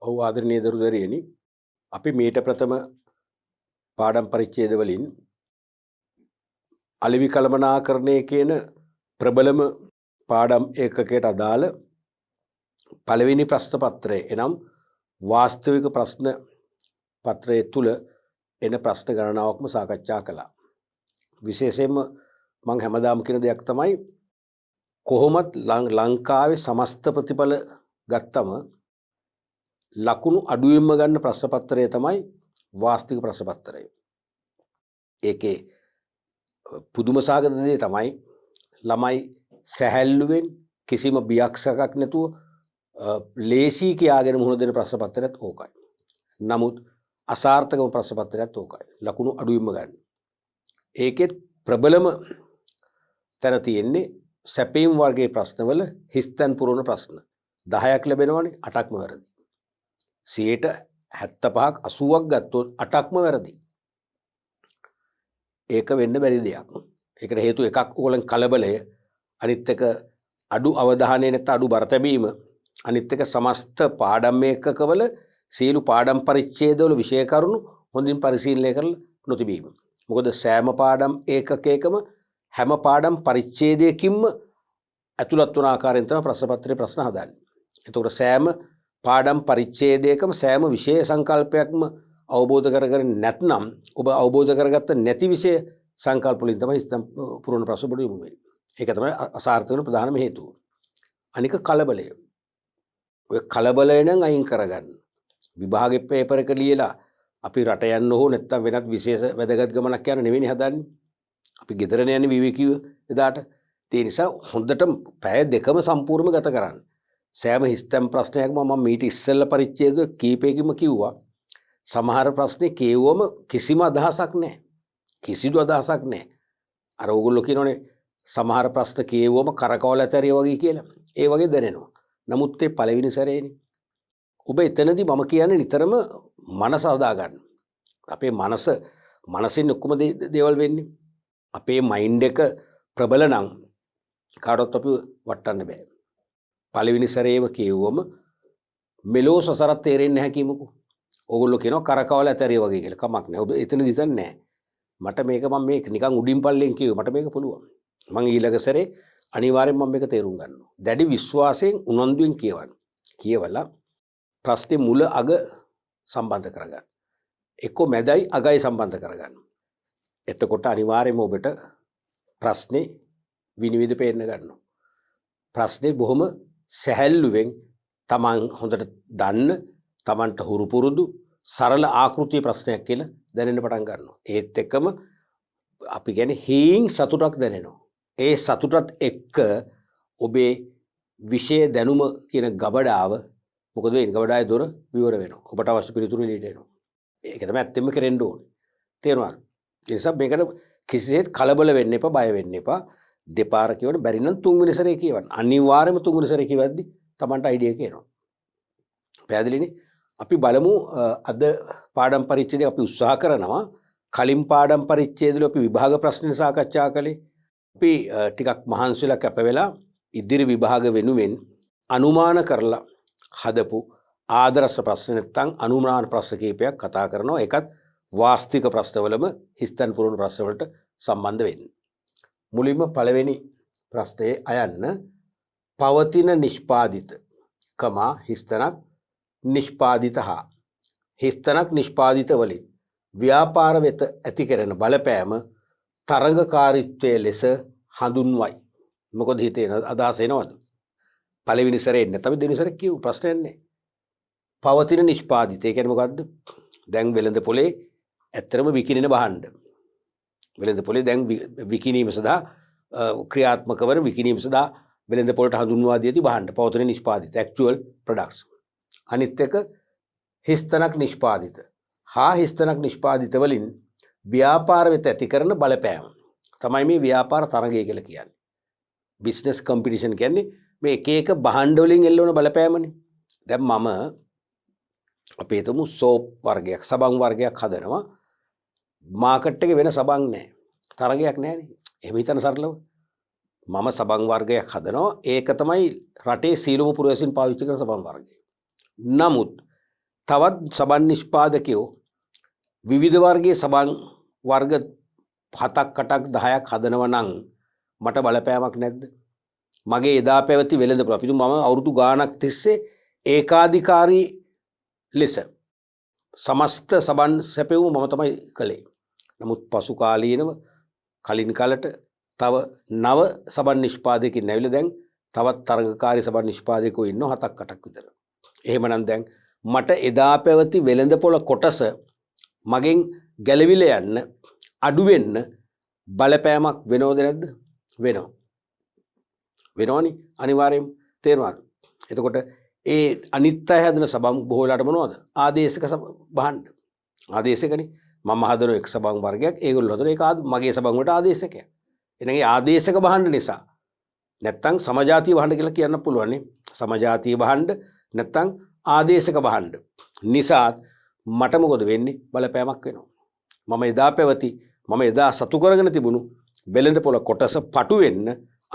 ඔව් ආදරණීය දරුදරියනි අපි මීට ප්‍රථම පාඩම් පරිච්ඡේද වලින් අලිවි කළමනාකරණය කියන ප්‍රබලම පාඩම් ඒකකයට අදාළ පළවෙනි ප්‍රශ්න පත්‍රය එනම් වාස්තවික ප්‍රශ්න පත්‍රය තුල එන ප්‍රශ්න ගණනාවක්ම සාකච්ඡා කළා. විශේෂයෙන්ම මම හැමදාම කියන දෙයක් තමයි කොහොමත් ලංකාවේ සමස්ත ප්‍රතිඵල ගත්තම ලකුණු අඩුවෙන්ම ගන්න ප්‍රශ්න පත්‍රය තමයි වාස්තවික ප්‍රශ්න පත්‍රය. ඒකේ පුදුම සාගත දේ තමයි ළමයි සැහැල්ලුවෙන් කිසිම බියක්සකක් නැතුව ලේසි කියාගෙන මුහුණ දෙන ප්‍රශ්න පත්‍රයත් ඕකයි. නමුත් අසාර්ථකම ප්‍රශ්න පත්‍රයත් ඕකයි. ලකුණු අඩුවෙන්ම ගන්න. ඒකෙත් ප්‍රබලම තැන තියෙන්නේ සැපීම් වර්ගයේ ප්‍රශ්නවල හිස්තැන් පුරවන ප්‍රශ්න 10ක් ලැබෙනවනේ 8ක්ම වැරදි. 75ක් 80ක් ගත්තොත් 8ක්ම වැරදි. ඒක වෙන්න බැරි දෙයක්. ඒකට හේතුව එකක් ඕගොල්ලන් කලබලය, අනිත් එක අඩු අවධානය නැත්නම් අඩු බර තැබීම, අනිත් එක සමස්ත පාඩම් ඒකකවල සීළු පාඩම් පරිච්ඡේදවල විෂය කරුණු හොඳින් පරිශීලනය කරලා නොතිබීම. මොකද සෑම පාඩම් ඒකකයකම හැම පාඩම් පරිච්ඡේදයකින්ම ඇතුළත් වන ආකාරයෙන් තමයි ප්‍රශ්න පත්‍රයේ ප්‍රශ්න හදන්නේ. එතකොට සෑම පාඩම් පරිච්ඡේදයකම සෑම විෂය සංකල්පයක්ම අවබෝධ කරගන්න නැත්නම් ඔබ අවබෝධ කරගත්ත නැති විෂය සංකල්ප වලින් තමයි පුරවන ප්‍රශ්න වලට යොමු වෙන්නේ. ඒක තමයි අසාර්ථක වෙන ප්‍රධානම හේතුව. අනික කලබලය. ඔය කලබලය නම් අයින් කරගන්න. විභාගෙ පේපර් එක ලියලා අපි රට යන්න ඕ නැත්නම් වෙනත් විශේෂ වැදගත් ගමනක් යන්න නෙවෙයි හදන්නේ. අපි ගෙදරනේ යන්නේ විවේකීව එදාට. ඒ නිසා හොඳට පැය දෙකම සම්පූර්ණව ගත කරන්න. සෑම හිස්තැන් ප්‍රශ්නයක්ම මම මීට ඉස්සෙල්ලා පරිච්ඡේද කීපයකින්ම කිව්වා. සමහර ප්‍රශ්නේ කියවුවම කිසිම අදහසක් නැහැ. කිසිදු අදහසක් නැහැ. අර ඕගොල්ලෝ කියනෝනේ සමහර ප්‍රශ්න කියවුවම කරකවල ඇතරිය වගේ කියලා. ඒ වගේ දැනෙනවා. නමුත් ඒ පළවෙනි සැරේනේ. ඔබ එතනදී මම කියන්නේ නිතරම මනස හදා ගන්න. අපේ මනසින් ඔක්කොම දේවල් වෙන්නේ. අපේ මයින්ඩ් එක ප්‍රබල නම් කාටවත් අපි වටන්න බෑ. පළවෙනි සැරේම කියවුවම මෙලෝ සසරත් තේරෙන්නේ නැහැ කියමුකෝ. ඕගොල්ලෝ කියනවා කරකවල ඇතරිය වගේ කියලා. කමක් නැහැ. ඔබ එතනදී හිතන්නේ නැහැ. මට මේක නිකන් උඩින් පල්ලෙන් කිව්වේ. මට මේක පුළුවන්. මම ඊළඟ සැරේ අනිවාර්යෙන් මම මේක තේරුම් ගන්නවා. දැඩි විශ්වාසයෙන් උනන්දුවෙන් කියවන්න. කියවලා ප්‍රශ්නේ මුල අග සම්බන්ධ කරගන්න. එක්ක මැදයි අගයි සම්බන්ධ කරගන්න. එතකොට අනිවාර්යයෙන්ම ඔබට ප්‍රශ්නේ විනිවිද පේන්න ගන්නවා. ප්‍රශ්නේ බොහොම සැහැල්ලුවෙන් Taman හොඳට දන්න, Tamanට හුරු පුරුදු සරල ආකෘතිය ප්‍රශ්නයක් කියලා දැනෙන්න පටන් ගන්නවා. ඒත් එක්කම අපි කියන්නේ හීන් සතුටක් දැනෙනවා. ඒ සතුටත් එක්ක ඔබේ විෂය දැනුම කියන ගබඩාව මොකද වෙන්නේ? ගබඩාවේ දොර විවර වෙනවා. ඔබට අවශ්‍ය පිළිතුරු එළියට එනවා. ඒක තමයි ඇත්තෙන්ම කරන්න ඕනේ. තේරුණාද? ඒ නිසා මේකට කිසිසේත් කලබල වෙන්න එපා, බය වෙන්න එපා. දෙපාර කියවන බැරි නම් තුන්වෙනි සැරේ කියවන්න. අනිවාර්යයෙන්ම තුන්වෙනි සැරේ කියවද්දි Tamanට අයිඩියා එක එනවා. පැහැදිලිනේ? අපි බලමු අද පාඩම් පරිච්ඡේදය අපි උත්සාහ කරනවා. කලින් පාඩම් පරිච්ඡේදවල අපි විභාග ප්‍රශ්න සාකච්ඡා කළේ. අපි ටිකක් මහන්සිලා කැප වෙලා ඉදිරි විභාග වෙනුවෙන් අනුමාන කරලා හදපු ආදර්ශ ප්‍රශ්න නැත්නම් අනුමාන ප්‍රශ්න කීපයක් කතා කරනවා. ඒකත් වාස්තික ප්‍රශ්නවලම හිස්තැන් පුරවන ප්‍රශ්න වලට සම්බන්ධ වෙන්නේ. මුලින්ම පළවෙනි ප්‍රශ්නේ අයන්න පවතින නිෂ්පාදිත හිස්තැනක් නිෂ්පාදිත හා හිස්තැනක් නිෂ්පාදිත වලින් ව්‍යාපාර වෙත ඇති කරන බලපෑම තරඟකාරීත්වයේ ලෙස හඳුන්වයි. මොකද හිතේ අදහස එනවද? පළවෙනි සැරේ නැත්නම් දෙවෙනි සැරේ කියු ප්‍රශ්නයක් නැහැ. පවතින නිෂ්පාදිත. ඒ කියන්නේ මොකද්ද? දැන් වෙළඳ පොලේ ඇත්තරම විකිනෙන භාණ්ඩ. වෙළඳ පොලේ දැන් විකිණීම සඳහා ක්‍රියාත්මක වන විකිණීම සඳහා වෙළඳ පොලට හඳුන්වා දී ඇති භාණ්ඩ. පවතින නිෂ්පාදිත actual products. අනිත් එක හිස්තැනක් නිෂ්පාදිත. හිස්තැනක් නිෂ්පාදිත වලින් ව්‍යාපාර වෙත ඇති කරන බලපෑම තමයි මේ ව්‍යාපාර තරගය කියලා කියන්නේ. බිස්නස් කම්පිටිෂන් කියන්නේ මේ එක භාණ්ඩ වලින් එල්ලවන බලපෑමනේ. දැන් මම අපේ තුමු සෝප් වර්ගයක්, සබන් වර්ගයක් හදනවා. මාකට් එකේ වෙන සබන් නැහැ. තරගයක් නැහැනේ. එහෙම හිතන සරලව. මම සබන් වර්ගයක් හදනවා. ඒක තමයි රටේ සීලම පුරවැසින් පාවිච්චි කරන සබන් වර්ගය. නමුත් තවත් සබන් නිෂ්පාදකයෝ විවිධ වර්ගයේ සබන් වර්ග 7ක් 8ක් 10ක් හදනවා නම් මට බලපෑමක් නැද්ද? මගේ එදා පැවති වෙළඳපොළ අපි මම අවුරුදු ගාණක් තිස්සේ ඒකාධිකාරී ලෙස සමස්ත සබන් සැපෙවුම මම තමයි කළේ. නමුත් පසු කාලීනව කලින් කලට තව නව සබන් නිෂ්පාදකයන් ඇවිල්ලා දැන් තවත් තරඟකාරී සබන් නිෂ්පාදකයෝ ඉන්නවා 7ක් 8ක් විතර. එහෙමනම් දැන් මට එදා පැවති වෙළඳපොළ කොටස මගෙන් ගැලවිලා යන්න අඩු වෙන්න බලපෑමක් වෙනවද නැද්ද? වෙනවා. වෙනවනේ අනිවාර්යයෙන් තේරෙනවද? එතකොට ඒ අනිත් අය හදන සබන් බොහෝ වෙලාවට මොනවද? ආදේශක භාණ්ඩ. ආදේශකනේ. මම හදන එක් සබන් වර්ගයක් ඒගොල්ලෝ හදන ඒක මගේ සබන් වලට ආදේශකයක්. එහෙනම් ඒ ආදේශක භාණ්ඩ නිසා නැත්තම් සමජාතීය භාණ්ඩ කියලා කියන්න පුළුවන් නේ. සමජාතීය භාණ්ඩ නැත්තම් ආදේශක භාණ්ඩ නිසා මට මොකද වෙන්නේ? බලපෑමක් වෙනවා. මම එදා පැවති මම එදා සතු කරගෙන තිබුණු වෙළඳපොළ කොටස පටු වෙන්න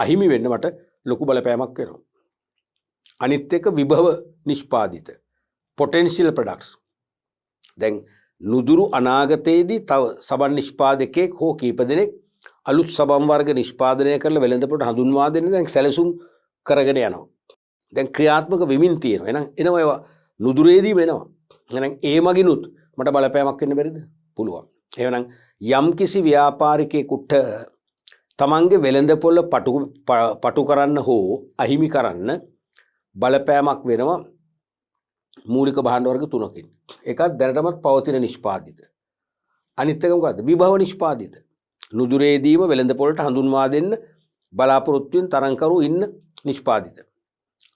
අහිමි වෙන්න මට ලොකු බලපෑමක් වෙනවා. අනිත් එක විභව නිෂ්පාදිත potential products. දැන් නුදුරු අනාගතයේදී තව සබන් නිෂ්පාදකයෙක් හෝ කීප දෙනෙක් අලුත් සබන් වර්ග නිෂ්පාදනය කරලා වෙළඳපොළට හඳුන්වා දෙන්න දැන් සැලසුම් කරගෙන යනවා. දැන් ක්‍රියාත්මක වෙමින් තියෙනවා. එහෙනම් එනවා ඒවා නුදුරේදීම එනවා. එහෙනම් ඒ මගිනුත් මට බලපෑමක් වෙන්න බැරිද? පුළුවන්. එහෙනම් යම්කිසි ව්‍යාපාරිකයෙකුට තමන්ගේ වෙළඳපොළ පටු කරන්න හෝ අහිමි කරන්න බලපෑමක් වෙනවා මූලික භාණ්ඩ වර්ග 3කින්. එකක් දැනටමත් පවතින නිෂ්පාදිත. අනිත් එක මොකද්ද? විභව නිෂ්පාදිත. නුදුරේදීම වෙළඳපොළට හඳුන්වා දෙන්න බලාපොරොත්තු වෙන තරංකරු ඉන්න නිෂ්පාදිත.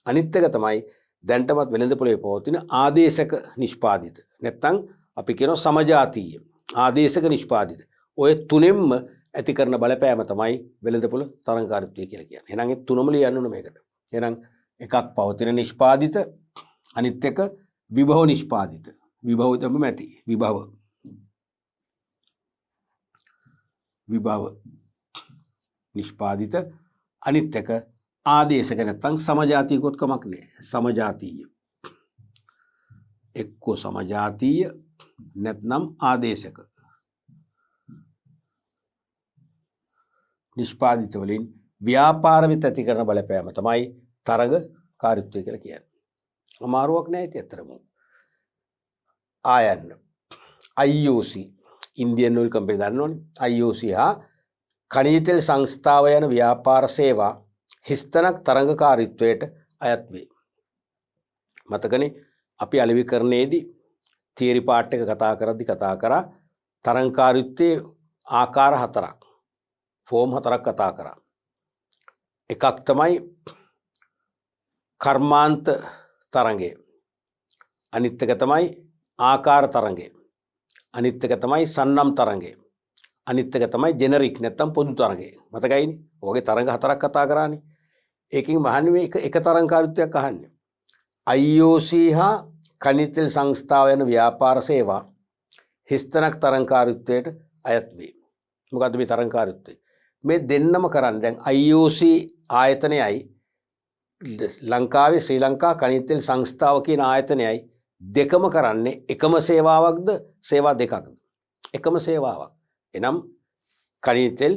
අනිත් එක තමයි දැනටමත් වෙළඳපොළේ පවතින ආදේශක නිෂ්පාදිත. නැත්තම් අපි කියනවා සමජාතීය ආදේශක නිෂ්පාදිත. ඔය තුනෙන්ම ඇති කරන බලපෑම තමයි වෙළඳපොළ තරංකාරීත්වය කියලා කියන්නේ. එහෙනම් ඒ තුනම ලියන්න ඕන මේකට. එහෙනම් එකක් පවතින නිෂ්පාදිත, අනිත් එක විභව නිෂ්පාදිත. විභව තමයි ඇති. විභව නිෂ්පාදිත, අනිත් එක ආදේශක නැත්තම් සමජාතීය කොට කමක් නෑ. සමජාතීය. එක්කෝ සමජාතීය නැත්නම් ආදේශක. නිෂ්පාදිත වලින් ව්‍යාපාර වෙත ඇති කරන බලපෑම තමයි තරඟකාරීත්වය කියලා කියන්නේ. අමාරුවක් නෑ ඉතින් අතරම. ආයන්න IOC ඉන්දියන් ඔයිල් කම්පැනි දන්නවනේ. IOC හා ඛනිජ තෙල් සංස්ථාව යන ව්‍යාපාර සේවා හිස්තනක් තරඟකාරීත්වයට අයත් වේ. මතකනේ අපි අලෙවිකරණයේදී තියරි පාර්ට් එක කතා කරා තරඟකාරීත්වයේ ආකාර 4ක්. ෆෝම් 4ක් කතා කරා. එකක් තමයි කර්මාන්ත තරඟය. අනිත් එක තමයි ආකාර තරඟය. අනිත් එක තමයි සන්නම් තරඟය. අනිත් එක තමයි ජෙනරික් නැත්තම් පොදු තරඟය. මතකයිනේ? ඔයගේ තරඟ 4ක් කතා කරානේ. ඒකෙන් මහන්නේ මේ එක තරඟකාරීත්වයක් අහන්නේ. IOC හා ඛනිජ තෙල් සංස්ථාව යන ව්‍යාපාර සේවා හිස්තනක් තරඟකාරීත්වයට අයත් වේ. මොකද්ද මේ තරඟකාරීත්වය? මේ දෙන්නම කරන්නේ දැන් IOC ආයතනයයි ලංකාවේ ශ්‍රී ලංකා ඛනිජ තෙල් සංස්ථාව කියන ආයතනයයි දෙකම කරන්නේ එකම සේවාවක්ද සේවා දෙකක්ද? එකම සේවාවක්. එනම් ඛනිජ තෙල්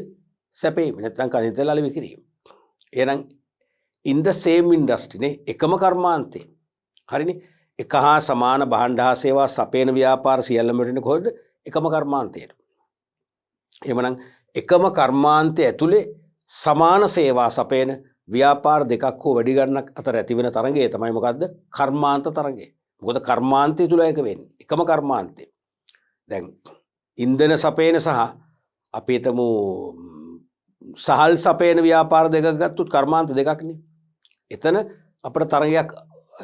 සැපීම නැත්නම් ඛනිජ තෙල් අලෙවි කිරීම. එහෙනම් in the same industry නේ එකම කර්මාන්තේ. හරිනේ? එක හා සමාන භාණ්ඩ හා සේවා සපයන ව්‍යාපාර සියල්ලම වෙන්නේ කොහොමද? එකම කර්මාන්තයට. එහෙමනම් එකම කර්මාන්තය ඇතුලේ සමාන සේවා සපයන ව්‍යාපාර දෙකක් හෝ වැඩි ගණනක් අතර ඇතිවෙන තරඟය තමයි මොකද්ද? කර්මාන්ත තරඟය. මොකද කර්මාන්තය තුල එක වෙන්නේ එකම කර්මාන්තය. දැන් ඉන්ධන සපයන සහ අපි හිතමු සහල් සපයන ව්‍යාපාර දෙකක් ගත්තොත් කර්මාන්ත දෙකක්නේ. එතන අපිට තරඟයක්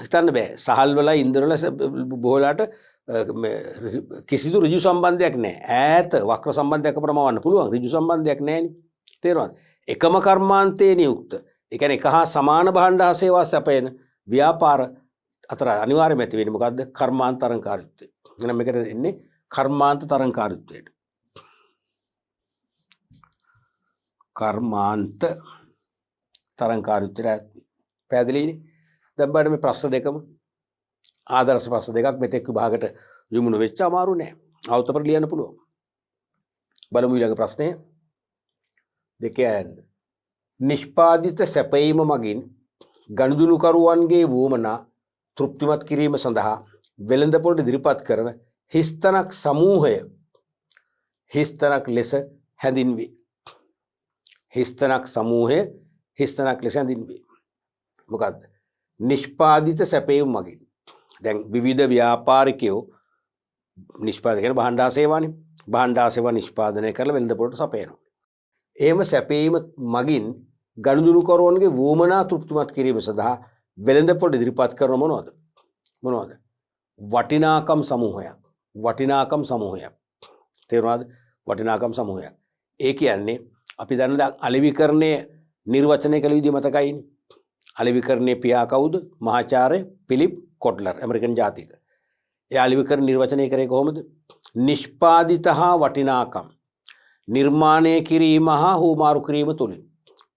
හිතන්න බෑ. සහල් වල ඉන්ධන වල බොහෝලාට කිසිදු ඍජු සම්බන්ධයක් නැහැ. ඈත වක්‍ර සම්බන්ධයක් අපිට මවන්න පුළුවන්. ඍජු සම්බන්ධයක් නැහැනේ. තේරුණාද? එකම කර්මාන්තයේ නියුක්ත. ඒ කියන්නේ එක හා සමාන භාණ්ඩ හා සේවා සපයන ව්‍යාපාර අතර අනිවාර්යයෙන්ම ඇති වෙන්නේ මොකද්ද? කර්මාන්ත තරඟකාරීත්වය. එහෙනම් මේකට එන්නේ කර්මාන්ත තරඟකාරීත්වයට. කර්මාන්ත තරඟකාරීත්වයට පැහැදිලිනේ? දැන් බලන්න මේ ප්‍රශ්න දෙකම ආදර්ශ ප්‍රශ්න දෙකක් මෙතෙක් විභාගයට යොමු නොවෙච්ච අමාරු නෑ. අවුතපර ලියන්න පුළුවන්. බලමු ඊළඟ ප්‍රශ්නය. දෙකේ අයන්න. නිෂ්පාදිත සැපයීම මගින් ගනුදෙනුකරුවන්ගේ වුවමනා තෘප්තිමත් කිරීම සඳහා වෙළඳපොළට ඉදිරිපත් කරන හිස්තනක් සමූහය හිස්තනක් ලෙස හැඳින්වේ. හිස්තනක් සමූහය හිස්තනක් ලෙස හැඳින්වේ. මොකක්ද? නිෂ්පාදිත සැපයීම මගින්. දැන් විවිධ ව්‍යාපාරිකයෝ නිෂ්පාදනය කරන භාණ්ඩා සේවානේ. භාණ්ඩා සේවා නිෂ්පාදනය කරලා වෙළඳපොළට සපයනවා. එහෙම සැපයීම මගින් ගනුදෙනුකරුවන්ගේ වුවමනා තෘප්තිමත් කිරීම සඳහා වෙළඳපොළට ඉදිරිපත් කරන මොනවද? වටිනාකම් සමූහයක්. වටිනාකම් සමූහයක්. තේරුණාද? වටිනාකම් සමූහයක්. ඒ කියන්නේ අපි දන්න අලෙවිකරණය නිර්වචනය කළ විදිහ මතකයිනේ. අලෙවිකරණයේ පියා කවුද? මහාචාර්ය ෆිලිප් කොට්ලර්, ඇමරිකන් ජාතික. ඒ අලෙවිකරණ නිර්වචනය කරේ කොහොමද? නිෂ්පාදිත හා වටිනාකම් නිර්මාණය කිරීම හා හුවමාරු කිරීම තුළින්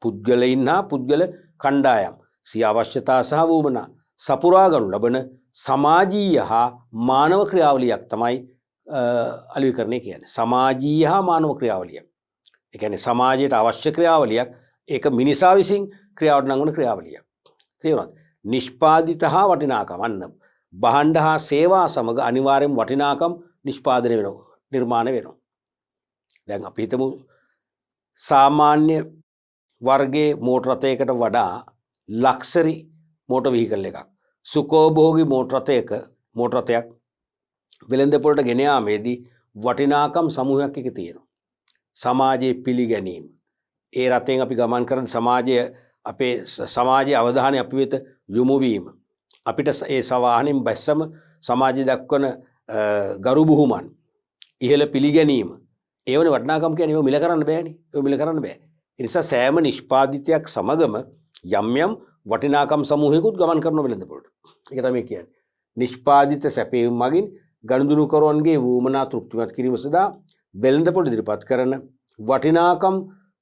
පුද්ගලයින් හා පුද්ගල කණ්ඩායම් සිය අවශ්‍යතා සහ වුවමනා සපුරා ගනු ලබන සමාජීය හා මානව ක්‍රියාවලියක් තමයි අලෙවිකරණය කියන්නේ. සමාජීය හා මානව ක්‍රියාවලියක්. ඒ කියන්නේ සමාජයට අවශ්‍ය ක්‍රියාවලියක්, ඒක මිනිසා විසින් ක්‍රියාවට නංවන ක්‍රියාවලියක්. තේරුණාද? නිෂ්පාදිත හා වටිනාකම්. අන්න භාණ්ඩ හා සේවා සමග අනිවාර්යෙන් වටිනාකම් නිෂ්පාදනය වෙනවා, නිර්මාණය වෙනවා. දැන් අපි හිතමු සාමාන්‍ය වර්ගයේ මෝටර රථයකට වඩා ලක්ෂරි මෝටර වෙහිකල් එකක්, සුඛෝභෝගී මෝටර රථයක් වෙළඳපොළට ගෙන යාමේදී වටිනාකම් සමූහයක් එක තියෙනවා. සමාජයේ පිළිගැනීම. ඒ රථයෙන් අපි ගමන් කරන අපේ සමාජයේ අවධානය අපි වෙත යොමු වීම. අපිට ඒ සවාහනෙන් බැස්සම සමාජය දක්වන ගරු බුහුමන්, ඉහළ පිළිගැනීම, ඒවන වටිනාකම් කියන්නේ ඒව මිල කරන්න බෑනේ. ඒව මිල කරන්න බෑ. ඒ නිසා සෑම නිෂ්පාදිතයක් සමගම යම් යම් වටිනාකම් සමූහයකුත් ගමන් කරන වෙළඳපොළට. ඒක තමයි කියන්නේ. නිෂ්පාදිත සැපයීම මගින් ගනුදෙනුකරුවන්ගේ වුවමනා තෘප්තිමත් කිරීම සඳහා වෙළඳපොළට ඉදිරිපත් කරන වටිනාකම්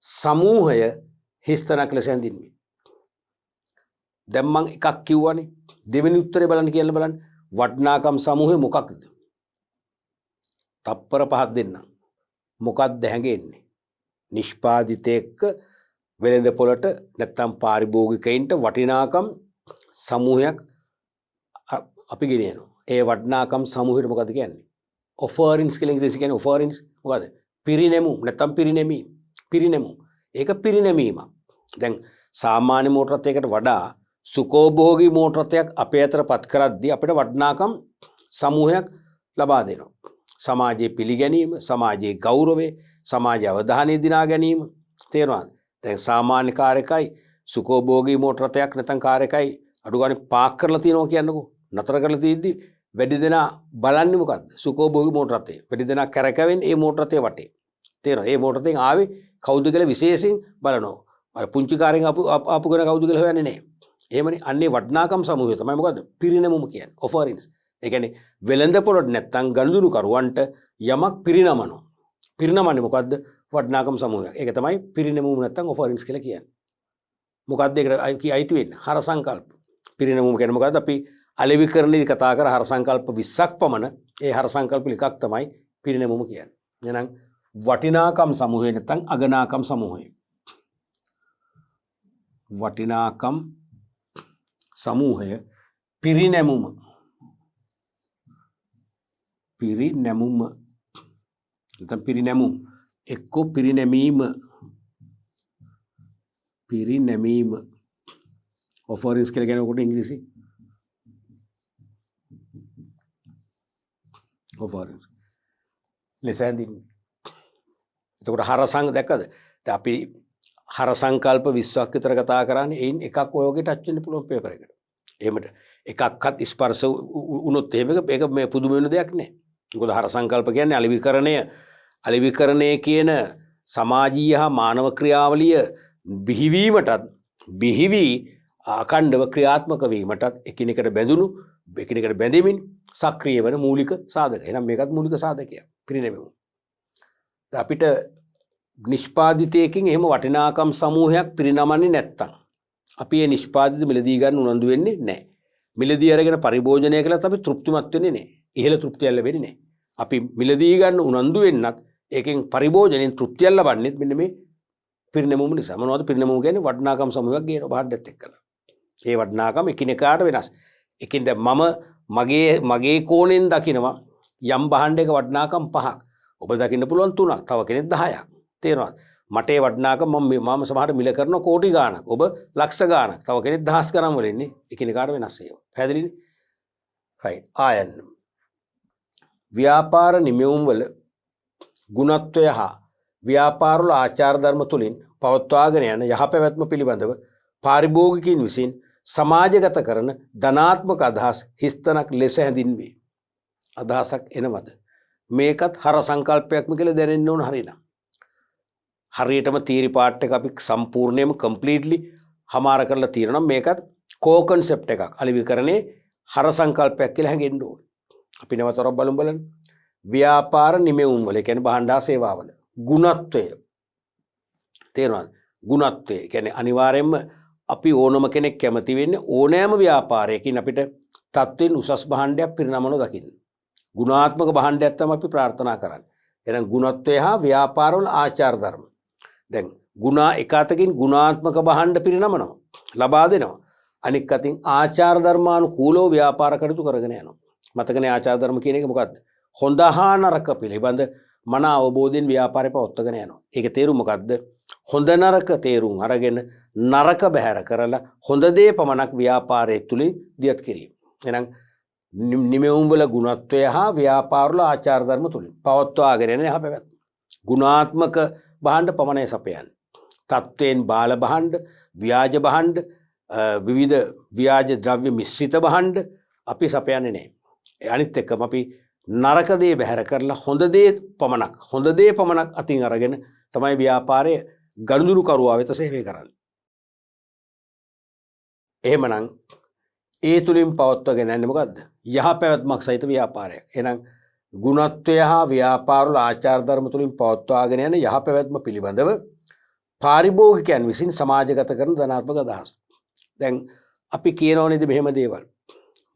සමූහය හිස්තනක් ලෙස හැඳින්වේ. දැන් මම එකක් කිව්වනේ. දෙවෙනි උත්තරේ බලන්න කියලා බලන්න. වටිනාකම් සමූහය මොකක්ද? තප්පර 5ක් දෙන්නම්. මොකක්ද හැඟෙන්නේ? නිෂ්පාදිතයක වෙළඳපොළට නැත්නම් පාරිභෝගිකයින්ට වටිනාකම් සමූහයක් අපි ගෙනියනවා. ඒ වටිනාකම් සමූහයට මොකද කියන්නේ? ඔෆරින්ස් කියලා ඉංග්‍රීසි කියන්නේ. ඔෆරින්ස් මොකද? පිරිනැමුම් නැත්නම් පිරිනැමීම. පිරිනැමුම්. ඒක පිරිනැමීමක්. දැන් සාමාන්‍ය මෝටර රථයකට වඩා සුඛෝභෝගී මෝටර රථයක් අපේ අතටපත් කරද්දී අපිට වටිනාකම් සමූහයක් ලබා දෙනවා. සමාජයේ පිළිගැනීම, සමාජයේ ගෞරවය, සමාජයේ අවධානය දිනා ගැනීම. තේරුණාද? දැන් සාමාන්‍ය කාර් එකයි සුඛෝභෝගී මෝටර රථයක් නැත්නම් කාර් එකයි අඩු ගානේ පාක් කරලා තියෙනවා කියන්නකෝ. නතර කරලා තියෙද්දි වැඩි දෙනා බලන්නේ මොකද්ද? සුඛෝභෝගී මෝටර රථය. වැඩි දෙනා කරකැවෙන්නේ මේ මෝටර රථය වටේ. තේරෙනවද? මේ මෝටර රථයෙන් ආවේ කවුද කියලා විශේෂයෙන් බලනවා. අර පුංචි කාරෙන් ආපු කෙනා කවුද කියලා හොයන්නේ නැහැ. එහෙමනේ. අන්නේ වටිනාකම් සමූහය තමයි මොකද්ද? පිරිනැමුම කියන්නේ. ඔෆරින්ස්. ඒ කියන්නේ වෙළඳපොළට නැත්තම් ගනුදෙනුකරුවන්ට යමක් පිරිනමනවා. පිරිනමන්නේ මොකද්ද? වටිනාකම් සමූහයක්. ඒක තමයි පිරිනැමුම නැත්තම් ඔෆරින්ස් කියලා කියන්නේ. මොකද්ද ඒකට අයිති වෙන්නේ? හර සංකල්ප. පිරිනැමුම කියන්නේ මොකද්ද? අපි අලෙවිකරණයේදී කතා කර හර සංකල්ප 20ක් පමණ. ඒ හර සංකල්ප එකක් තමයි පිරිනැමුම කියන්නේ. එහෙනම් වටිනාකම් සමූහය නැත්තම් අගනාකම් සමූහය. වටිනාකම් සමූහය පිරිනැමුම. පිරිනැමුම නැත්නම් පිරිනැමුම් එක්කෝ පිරිනැමීම. පිරිනැමීම ඔෆරින්ස් කියලා කියනකොට ඉංග්‍රීසි ඔෆරින්ස් ලෙස හැඳින්වෙන්නේ. එතකොට හරසංග දැක්කද? දැන් අපි හර සංකල්ප 20ක් විතර කතා කරන්නේ. එයින් එකක් ඔය වගේ ටච් වෙන්න පුළුවන් පේපර් එකට. එහෙමද එකක්වත් ස්පර්ශ වුණොත් එහෙම ඒක මේ පුදුම වෙන දෙයක් නෑ. මොකද හර සංකල්ප කියන්නේ අලෙවිකරණය කියන සමාජීය හා මානව ක්‍රියාවලිය බිහිවීමටත් බිහිවි අඛණ්ඩව ක්‍රියාත්මක වීමටත් එකිනෙකට බැඳෙමින් සක්‍රිය වෙන මූලික සාධක. එහෙනම් මේකත් මූලික සාධකයක්. පිරිනැමීම. අපිට නිෂ්පාදිතයකින් එහෙම වටිනාකම් සමූහයක් පිරිනමන්නේ නැත්තම් අපි මේ නිෂ්පාදිත මිලදී ගන්න උනන්දු වෙන්නේ නැහැ. මිලදී අරගෙන පරිභෝජනය කළත් අපි තෘප්තිමත් වෙන්නේ නැහැ. ඉහළ තෘප්තිය ලැබෙන්නේ නැහැ. අපි මිලදී ගන්න උනන්දු වෙන්නත් ඒකෙන් පරිභෝජනෙන් තෘප්තිය ලබන්නේත් මෙන්න මේ පිරිනැමුම නිසා. මොනවද පිරිනැමුම කියන්නේ? වටිනාකම් සමූහයක් ගේන භාණ්ඩයත් එක්කලා. ඒ වටිනාකම් එකිනෙකාට වෙනස්. ඒකෙන් දැන් මගේ කෝණයෙන් දකිනවා යම් භාණ්ඩයක වටිනාකම් 5ක්. ඔබ දකින්න පුළුවන් 3ක්. තව කෙනෙක් 10ක්. තේරෙනවද? මට ඒ වටිනාකම් මම සමහරට මිල කරන කෝටි ගාණක්. ඔබ ලක්ෂ ගාණක්. තව කෙනෙක් දහස් ගණන් වල ඉන්නේ. එකිනෙකාට වෙනස් ඒවා. පැහැදිලිනේ? right. ආයන් ව්‍යාපාර නිමවුම් වල ගුණත්වය හා ව්‍යාපාර වල ආචාර ධර්ම තුලින් පවත්වාගෙන යන යහපැවැත්ම පිළිබඳව පාරිභෝගිකයින් විසින් සමාජගත කරන ධනාත්මක අදහස් හිස්තනක් ලෙස හැඳින්වේ. අදහසක් එනවද? මේකත් හර සංකල්පයක්ම කියලා දැනෙන්න ඕන හරිනම්. හරියටම තීරි පාට් එක අපි සම්පූර්ණයෙන්ම කම්ප්ලීට්ලි හමාර කරලා තියෙනවා නම් මේකත් කෝ කන්සෙප්ට් එකක්. අලෙවිකරණේ හර සංකල්පයක් කියලා හැඟෙන්න ඕන. අපි නැවතර බලමු. ව්‍යාපාර නිමෙවුම් වල කියන්නේ භාණ්ඩා සේවාවල ගුණත්වය තේරෙනවද? ගුණත්වය කියන්නේ අනිවාර්යයෙන්ම අපි ඕනම කෙනෙක් කැමති වෙන්නේ ඕනෑම ව්‍යාපාරයකින් අපිට තත්ත්වෙන් උසස් භාණ්ඩයක් පිරිනමන දකින්න. ගුණාත්මක භාණ්ඩයක් තමයි අපි ප්‍රාර්ථනා කරන්නේ. එහෙනම් ගුණත්වය හා ව්‍යාපාර වල ආචාර ධර්ම. දැන් එක අතකින් ගුණාත්මක භාණ්ඩ පිරිනමනවා, ලබා දෙනවා. අනික් අතින් ආචාර ධර්මානුකූලව ව්‍යාපාර කටයුතු කරගෙන යනවා. මතකනේ ආචාර ධර්ම කියන එක මොකද්ද? හොඳ හා නරක පිළිබඳ මන අවබෝධයෙන් ව්‍යාපාරය පවත්වාගෙන යනවා. ඒකේ තේරුම මොකද්ද? හොඳ නරක තේරුම් අරගෙන නරක බැහැර කරලා හොඳ දේ පමණක් ව්‍යාපාරයේ තුලින් දියත් කිරීම. එහෙනම් නිමෙවුම් වල ගුණත්වය හා ව්‍යාපාර වල ආචාර ධර්ම තුලින් පවත්වාගෙන යන යහපැවැත්ම. ගුණාත්මක භාණ්ඩ පමණයි සපයන්නේ. තත්ත්වයෙන් බාල භාණ්ඩ, ව්‍යාජ භාණ්ඩ, විවිධ ව්‍යාජ ද්‍රව්‍ය මිශ්‍රිත භාණ්ඩ අපි සපයන්නේ නැහැ. අනිත් එක්කම අපි නරක දේ බැහැර කරලා හොඳ දේ පමණක් අතින් අරගෙන තමයි ව්‍යාපාරයේ ගනුදෙනු කරුවා වෙත සේවය කරන්නේ. එහෙමනම් ඒ තුලින් පවත්වාගෙන යන්නේ මොකද්ද? යහපැවැත්මක් සහිත ව්‍යාපාරයක්. එහෙනම් ගුණත්වය හා ව්‍යාපාර වල ආචාර ධර්ම තුලින් පවත්වාගෙන යන යහපැවැත්ම පිළිබඳව පාරිභෝගිකයන් විසින් සමාජගත කරන ධනාත්මක අදහස්. දැන් අපි කියනවා නේද මෙහෙම දේවල්.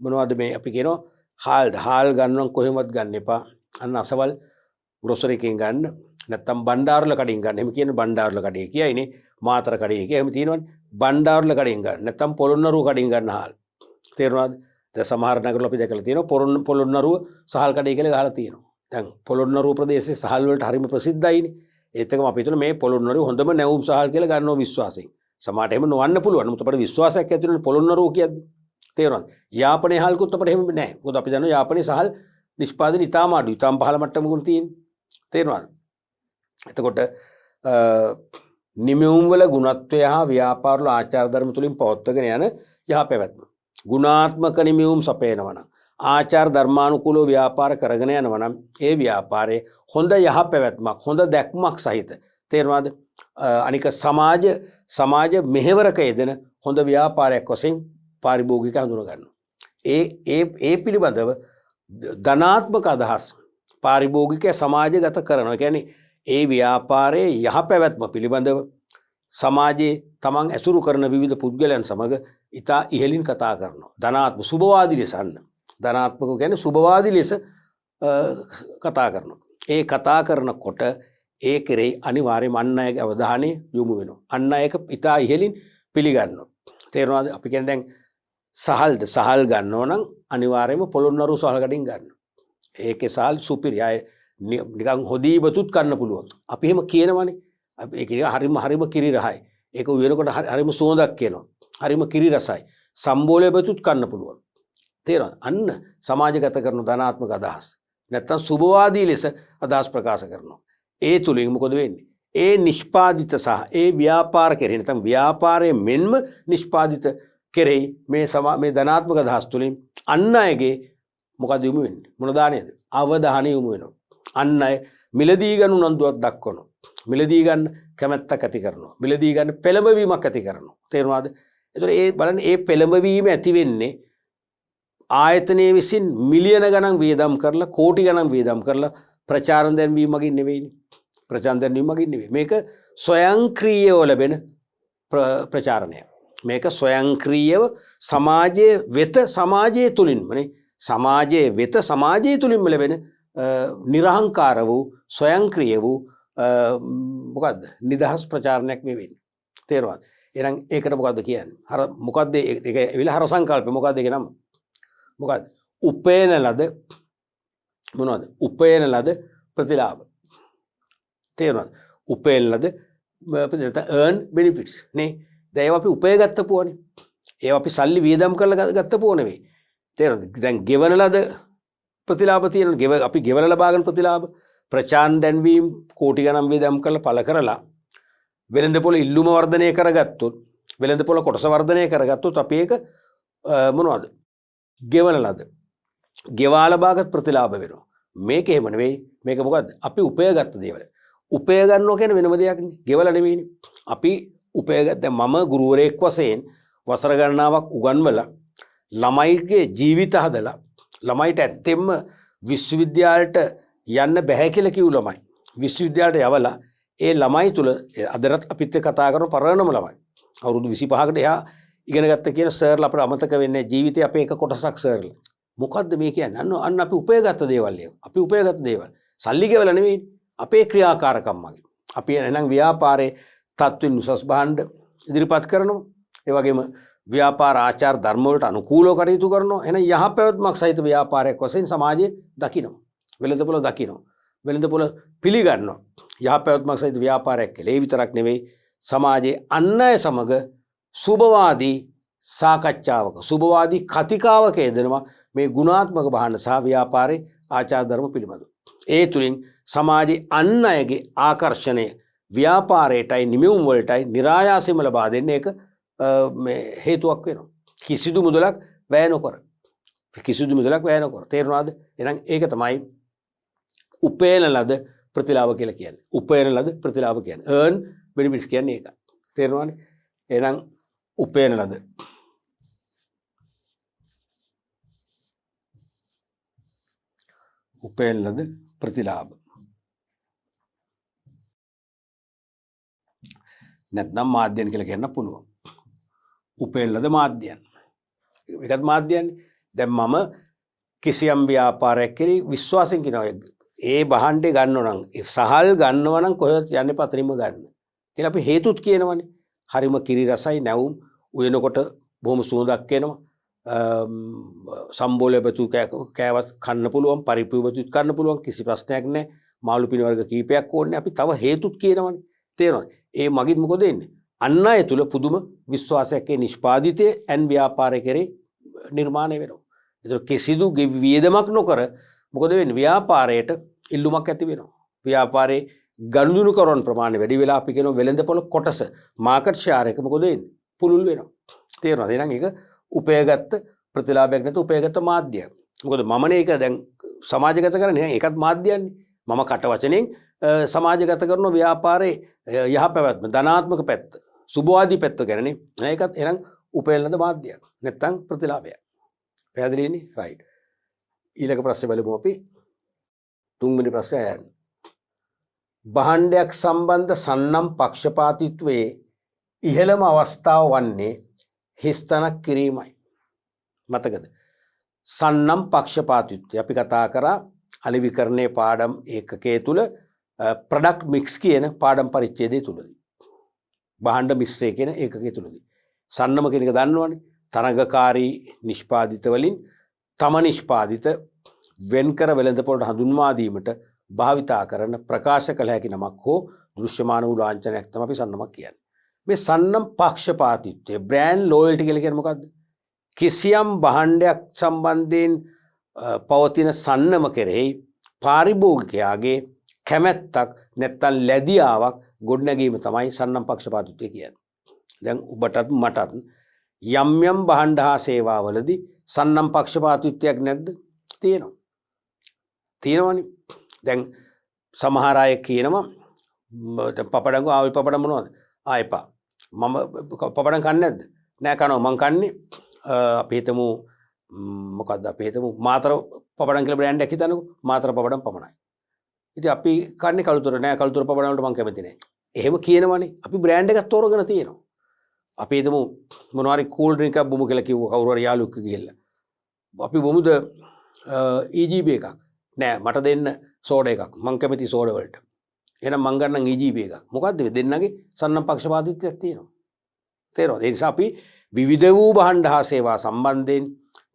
මොනවද මේ අපි කියනවා? හාල් ගන්නම් කොහෙවත් ගන්න එපා. අන්න අසවල් ග්‍රොසරි එකෙන් ගන්න. නැත්තම් බණ්ඩාරවල කඩින් ගන්න. එහෙම කියන බණ්ඩාරවල කඩේ කියයිනේ. මාතර කඩේ කිය. එහෙම තියෙනවනේ. බණ්ඩාරවල කඩින් ගන්න. නැත්තම් පොළොන්නරුව කඩින් ගන්න හාල්. තේරුණාද? දැන් සමහර නගරවල අපි දැකලා තියෙනවා පොළොන්නරුව සහල් කඩේ කියලා ගහලා තියෙනවා. දැන් පොළොන්නරුව ප්‍රදේශයේ සහල් වලට හරිම ප්‍රසිද්ධයිනේ. ඒත් එකම අපි හිතන මේ පොළොන්නරුව හොඳම නැවුම් සහල් කියලා ගන්නවා විශ්වාසයෙන්. සමහරට එහෙම නොවන්න පුළුවන්. නමුත් අපිට විශ්වාසයක් ඇති වෙන පොළොන්නරුව කියද්දි. තේරුණාද? යාපනයේ හල්කුත් අපිට එහෙම නැහැ. මොකද අපි දන්නවා යාපනයේ සහල් නිෂ්පාදනය ඉතාම අඩුයි. ඉතාම පහළ මට්ටමකුත් තියෙන්නේ. තේරුණාද? එතකොට නිමෙවුම් වල ගුණත්වය හා ව්‍යාපාර වල ආචාර ධර්ම තුලින් පවත්වාගෙන යන යහපැවැත්ම. ගුණාත්මක නිමෙවුම් සපයනවා නම් ආචාර ධර්මානුකූලව ව්‍යාපාර කරගෙන යනවා නම් ඒ ව්‍යාපාරයේ හොඳ යහපැවැත්මක්, හොඳ දැක්මක් සහිත. තේරුණාද? අනික සමාජ මෙහෙවරක යෙදෙන හොඳ ව්‍යාපාරයක් වශයෙන් පාරිභෝගික හඳුන ගන්නවා. ඒ පිළිබඳව ධනාත්මක අදහස් පාරිභෝගිකය සමාජගත කරනවා. කියන්නේ ඒ ව්‍යාපාරයේ යහපැවැත්ම පිළිබඳව සමාජයේ තමන් ඇසුරු කරන විවිධ පුද්ගලයන් සමග ඉතා ඉහළින් කතා කරනවා. ධනාත්මක සුභවාදී ලෙස ධනාත්මක කියන්නේ සුභවාදී ලෙස කතා කරනවා. ඒ කතා කරනකොට ඒ කෙරෙහි අනිවාර්යයෙන්ම අන් අයගේ අවධානය යොමු වෙනවා. අන් අයක ඉතා ඉහළින් පිළිගන්නවා. තේරුණාද? අපි කියන්නේ දැන් සහල් ගන්නව නම් අනිවාර්යයෙන්ම පොළොන්නරුව සහල් කඩින් ගන්න. ඒකේ සහල් සුපිරි. අය නිකන් හොදීබතුත් කන්න පුළුවන්. අපි එහෙම කියනවනේ. ඒක හරිම කිරි රහයි. ඒක උයනකොට හරිම සුවඳක් කියනවා. හරිම කිරි රසයි. සම්බෝලයේ බතුත් කන්න පුළුවන්. තේරෙනවද? අන්න සමාජගත කරන ධනාත්මක අදහස්. නැත්තම් සුභවාදී ලෙස අදහස් ප්‍රකාශ කරනවා. ඒ තුලින් මොකද වෙන්නේ? ඒ නිෂ්පාදිත සහ ඒ ව්‍යාපාර කෙරෙහි නැත්නම් ව්‍යාපාරයේ මෙන්ම නිෂ්පාදිත කෙරෙහි මේ ධනාත්මක අදහස් තුලින් අන් අයගේ මොකද යොමු වෙන්නේ? මොන දාණයද? අවධානය යොමු වෙනවා. අන් අය මිලදී ගන්න උනන්දුවක් දක්වනවා. මිලදී ගන්න කැමැත්තක් ඇති කරනවා. මිලදී ගන්න පෙළඹවීමක් ඇති කරනවා. තේරුණාද? ඒතකොට ඒ බලන්න ඒ පෙළඹවීම ඇති වෙන්නේ ආයතනයේ විසින් මිලියන ගණන් වියදම් කරලා කෝටි ගණන් වියදම් කරලා ප්‍රචාරණ දැන්වීම මගින් නෙවෙයිනේ. ප්‍රචාරණ දැන්වීම මගින් නෙවෙයි. මේක ස්වයංක්‍රීයව ලැබෙන ප්‍රචාරණයක්. මේක ස්වයංක්‍රීයව සමාජයේ වෙත සමාජයේ තුලින්මනේ සමාජයේ වෙත සමාජයේ තුලින්ම ලැබෙන නිර්හංකාර වූ ස්වයංක්‍රීය වූ මොකද්ද නිදහස් ප්‍රචාරණයක් මේ වෙන්නේ. තේරුණාද? එහෙනම් ඒකට මොකද්ද කියන්නේ? හර මොකද්ද ඒක ඇවිල්ලා හර සංකල්පය මොකද්ද ඒක නම? මොකද්ද? උපේන ලද මොනවද? උපේන ලද ප්‍රතිලාභ. තේරුණාද? උපේන ලද earn benefits නේ. දැන් ඒවා අපි උපය ගත්ත පුවනේ. ඒවා අපි සල්ලි වියදම් කරලා ගත්ත පුව නෙවෙයි. තේරුණාද? දැන් ගෙවන ලද ප්‍රතිලාභ තියෙනවා. අපි ගෙවන ලබාගෙන ප්‍රතිලාභ ප්‍රචාන් දැන්වීම කෝටි ගණන් වියදම් කරලා පළ කරලා වෙළඳපොළ ඉල්ලුම වර්ධනය කරගත්තොත් වෙළඳපොළ කොටස වර්ධනය කරගත්තොත් අපි ඒක මොනවද? ගෙවන ලද ගෙවා ලබාගත් ප්‍රතිලාභ වෙනවා. මේක එහෙම නෙවෙයි. මේක මොකද්ද? අපි උපය ගත්ත දේවල්. උපය ගන්නවා කියන්නේ වෙනම දෙයක් නේ. ගෙවලා නෙවෙයිනේ. අපි උපය දැන් මම ගුරුවරයෙක් වශයෙන් වසර ගණනාවක් උගන්වලා ළමයිගේ ජීවිත හදලා ළමයිට ඇත්තෙන්ම විශ්වවිද්‍යාලයට යන්න බැහැ කියලා කිව්ව ළමයි විශ්වවිද්‍යාලයට යවලා ඒ ළමයි තුල අදටත් අපිත් එක්ක කතා කරන පරණම ළමයි අවුරුදු 25කට එහා ඉගෙන ගත්ත කියන සර්ලා අපිට අමතක වෙන්නේ ජීවිතේ අපේ එක කොටසක් සර්ලා. මොකද්ද මේ කියන්නේ? අන්න අපි උපය ගත්ත දේවල් ඒවා. අපි උපය ගත්ත දේවල්. සල්ලි ගෙවලා නෙවෙයි. අපේ ක්‍රියාකාරකම් මගින්. අපි එහෙනම් ව්‍යාපාරයේ තත්ත්වින් උසස් භාණ්ඩ ඉදිරිපත් කරනවා. ඒ වගේම ව්‍යාපාර ආචාර ධර්ම වලට අනුකූලව කටයුතු කරනවා. එහෙනම් යහපැවැත්මක් සහිත ව්‍යාපාරයක් වශයෙන් සමාජයේ දකිනවා. වෙළඳපොළ දකිනවා. වෙළඳපොළ පිළිගන්නවා. යහපැවැත්මක් සහිත ව්‍යාපාරයක් කියලා. ඒ විතරක් නෙවෙයි සමාජයේ අන් අය සමග සුබවාදී සාකච්ඡාවක සුබවාදී කතිකාවක යෙදෙනවා මේ ගුණාත්මක භාණ්ඩ සහ ව්‍යාපාරේ ආචාර ධර්ම පිළිබඳව. ඒ තුලින් සමාජයේ අන් අයගේ ආකර්ෂණය ව්‍යාපාරයටයි නිමවුම් වලටයි નિરાයාසයෙන්ම ලබා දෙන්නේ ඒක මේ හේතුවක් වෙනවා. කිසිදු මුදලක් වැය නොකර. කිසිදු මුදලක් වැය නොකර. තේරුණාද? එහෙනම් ඒක තමයි උපේන ලද ප්‍රතිලාභ කියලා කියන්නේ. උපේන ලද ප්‍රතිලාභ කියන්නේ. earn benefits කියන්නේ ඒක. තේරුණානේ? එහෙනම් උපේන ලද උපේන ලද ප්‍රතිලාභ නැත්නම් මාධ්‍යයන් කියලා කියන්න පුළුවන්. උපේන ලද මාධ්‍යයන්. ඒකත් මාධ්‍යයන්නේ. දැන් මම කිසියම් ව්‍යාපාරයක් කෙරෙහි විශ්වාසයෙන් කියනවා ඒ භාණ්ඩේ ගන්නව නම් සහල් ගන්නව නම් කොහෙවත් යන්නේ පතරින්ම ගන්න. කියලා අපි හේතුත් කියනවනේ. හරිම කිරි රසයි නැවුම් උයනකොට බොහොම සුවඳක් එනවා. සම්බෝලේ බතු කෑවත් කන්න පුළුවන්, පරිප්පු බතුත් කන්න පුළුවන්, කිසි ප්‍රශ්නයක් නැහැ. මාළු පින වර්ග කීපයක් ඕනේ. අපි තව හේතුත් කියනවනේ. තේරෙනවද? ඒ මගින් මොකද වෙන්නේ? අන්න අය තුල පුදුම විශ්වාසයක් ඒ නිෂ්පාදිතයේ ඇන් ව්‍යාපාරය කෙරේ නිර්මාණය වෙනවා. ඒතර කිසිදු වියදමක් නොකර මොකද වෙන්නේ? ව්‍යාපාරයට ඉල්ලුමක් ඇති වෙනවා. ව්‍යාපාරේ ගනුදෙනු කරන ප්‍රමාණය වැඩි වෙලා අපි කියන වෙළඳපොළ කොටස මාකට් ෂෙයාර් එක මොකද වෙන්නේ? පුළුල් වෙනවා. තේරෙනවද? එහෙනම් ඒක උපයගත්ත ප්‍රතිලාභයක් නැතු උපයගත්ත මාධ්‍යයක්. මොකද මමනේ ඒක දැන් සමාජගත කරන්නේ. ඒකත් මාධ්‍යයන්නේ. මම කට වචනෙන් සමාජගත කරන ව්‍යාපාරයේ යහපැවැත්ම ධනාත්මක පැත්ත සුබවාදී පැත්ත ගැනනේ. ඒකත් එහෙනම් උපයන ලද මාධ්‍යයක්. නැත්තම් ප්‍රතිලාභයක්. පැහැදිලිනේ? රයිට්. ඊළඟ ප්‍රශ්නේ බලමු අපි. තුන්වෙනි ප්‍රශ්නය යන්නේ. භාණ්ඩයක් සම්බන්ධ සන්නම් පක්ෂපාතීත්වයේ ඉහළම අවස්ථාව වන්නේ හිස්තනක් කිරීමයි. මතකද? සන්නම් පක්ෂපාතීත්වය අපි කතා කරා අලෙවිකරණයේ පාඩම් ඒකකයේ තුල ප්‍රොඩක්ට් මික්ස් කියන පාඩම් පරිච්ඡේදය තුලදී. භාණ්ඩ මිශ්‍රය කියන ඒකකයේ තුලදී. සන්නම කියන එක දන්නවනේ. තරඟකාරී නිෂ්පාදිත වලින් තම නිෂ්පාදිත වෙන්කර වෙළඳපොළට හඳුන්වා දීමට භාවිතා කරන ප්‍රකාශ කළ හැකි නමක් හෝ දෘශ්‍යමාන වූ ලාංඡනයක් තමයි අපි සන්නමක් කියන්නේ. මේ සන්නම් පක්ෂපාතීත්වය බ්‍රෑන්ඩ් ලෝයල්ටි කියලා කියන්නේ මොකද්ද? කිසියම් භාණ්ඩයක් සම්බන්ධයෙන් පවතින සන්නම කෙරෙහි පාරිභෝගිකයාගේ කැමැත්තක් නැත්තම් ලැබියාවක් ගොඩනැගීම තමයි සන්නම් පක්ෂපාතීත්වය කියන්නේ. දැන් ඔබටත් මටත් යම් යම් භාණ්ඩ හා සේවාවලදී සන්නම් පක්ෂපාතීත්වයක් නැද්ද? තියෙනවා. තියෙනවනේ. දැන් සමහර අය කියනවා දැන් පපඩම් ආවි පපඩම් මොනවද? එපා. මම පපඩම් කන්නේ නැද්ද? නෑ කනවා. මං කන්නේ අපි හිතමු මොකද්ද අපි හිතමු මාතර පපඩම් කියලා බ්‍රෑන්ඩ් එකක් හිතන්නකෝ. මාතර පපඩම් පමණයි. ඉතින් අපි කන්නේ කළුතර නෑ කළුතර පපඩම් වලට මං කැමති නෑ. එහෙම කියනවනේ. අපි බ්‍රෑන්ඩ් එකක් තෝරගෙන තියෙනවා. අපි හිතමු මොනවා හරි කූල් ඩ්‍රින්ක් එකක් බොමු කියලා කිව්ව කවුරු හරි යාළුවෙක් ගිහිල්ලා. අපි බොමුද EGB එකක්. නෑ මට දෙන්න සෝඩා එකක්. මං කැමති සෝඩා වලට. එහෙනම් මං ගන්නම් EGB එකක්. මොකද්ද දෙන්නගේ සන්නම් පක්ෂපාතීත්වයක් තියෙනවා. තේරෙනවද? ඒ නිසා අපි විවිධ වූ භාණ්ඩ හා සේවා සම්බන්ධයෙන්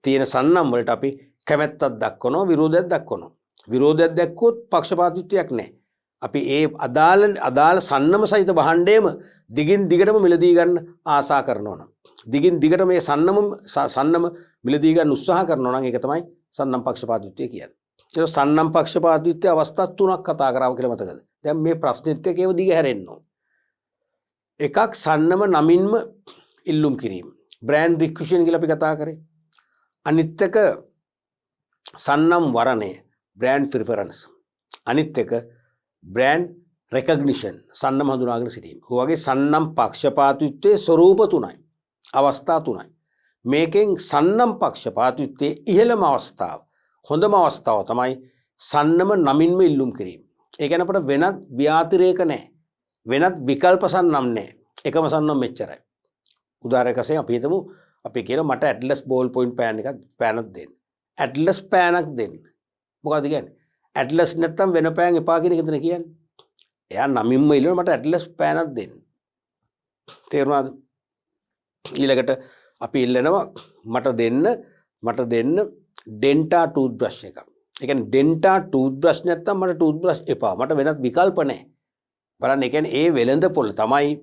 තියෙන සන්නම් වලට අපි කැමැත්තක් දක්වනවා, විරෝධයක් දක්වනවා. විරෝධයක් දැක්කොත් පක්ෂපාතීත්වයක් නැහැ. අපි ඒ අදාළ සන්නම සහිත භාණ්ඩයම දිගින් දිගටම මිලදී ගන්න ආසා කරනවා නම්, දිගින් දිගට මේ සන්නම මිලදී ගන්න උත්සාහ කරනවා නම් ඒක තමයි සන්නම් පක්ෂපාතීත්වය කියන්නේ. ඒක සන්නම් පක්ෂපාතීත්වයේ අවස්ථා තුනක් කතා කරාම කියලා මතකද? දැන් මේ ප්‍රශ්නෙත් එක්ක ඒව දිග හැරෙන්න ඕන. එකක් සන්නම නමින්ම ඉල්ලුම් කිරීම. බ්‍රෑන්ඩ් රික්විෂන් කියලා අපි කතා කරේ. අනිත් එක සන්නම් වරණය, බ්‍රෑන්ඩ් ප්‍රිෆරන්ස්. අනිත් එක බ්‍රෑන්ඩ් රෙකග්නිෂන්, සන්නම් හඳුනාගෙන සිටීම. ඔය වගේ සන්නම් පක්ෂපාතීත්වයේ ස්වරූප තුනයි, අවස්ථා තුනයි. මේකෙන් සන්නම් පක්ෂපාතීත්වයේ ඉහළම අවස්ථාව, හොඳම අවස්ථාව තමයි සන්නම නමින්ම ඉල්ලුම් කිරීම. ඒ කියන්නේ අපිට වෙනත් ව්‍යාතිරේක නැහැ. වෙනත් විකල්ප සන්නම් නැහැ. එකම සන්නම් මෙච්චරයි. උදාහරණයක් වශයෙන් අපි හිතමු අපි කියන මට ඇට්ලස් බෝල් පොයින්ට් පෑනක් දෙන්න. ඇට්ලස් පෑනක් දෙන්න. මොකක්ද කියන්නේ? ඇට්ලස් නැත්තම් වෙන පෑන් එපා කියන එක එතන කියන්නේ. එයා නමින්ම ඉල්ලන මට ඇට්ලස් පෑනක් දෙන්න. තේරුණාද? ඊළඟට අපි ඉල්ලනවා මට දෙන්න ඩෙන්ටා ටූත් බ්‍රෂ් එකක්. ඒ කියන්නේ ඩෙන්ටා ටූත් බ්‍රෂ් නැත්තම් මට ටූත් බ්‍රෂ් එපා. මට වෙනත් විකල්ප නැහැ. බලන්න ඒ කියන්නේ ඒ වෙළඳපොළ තමයි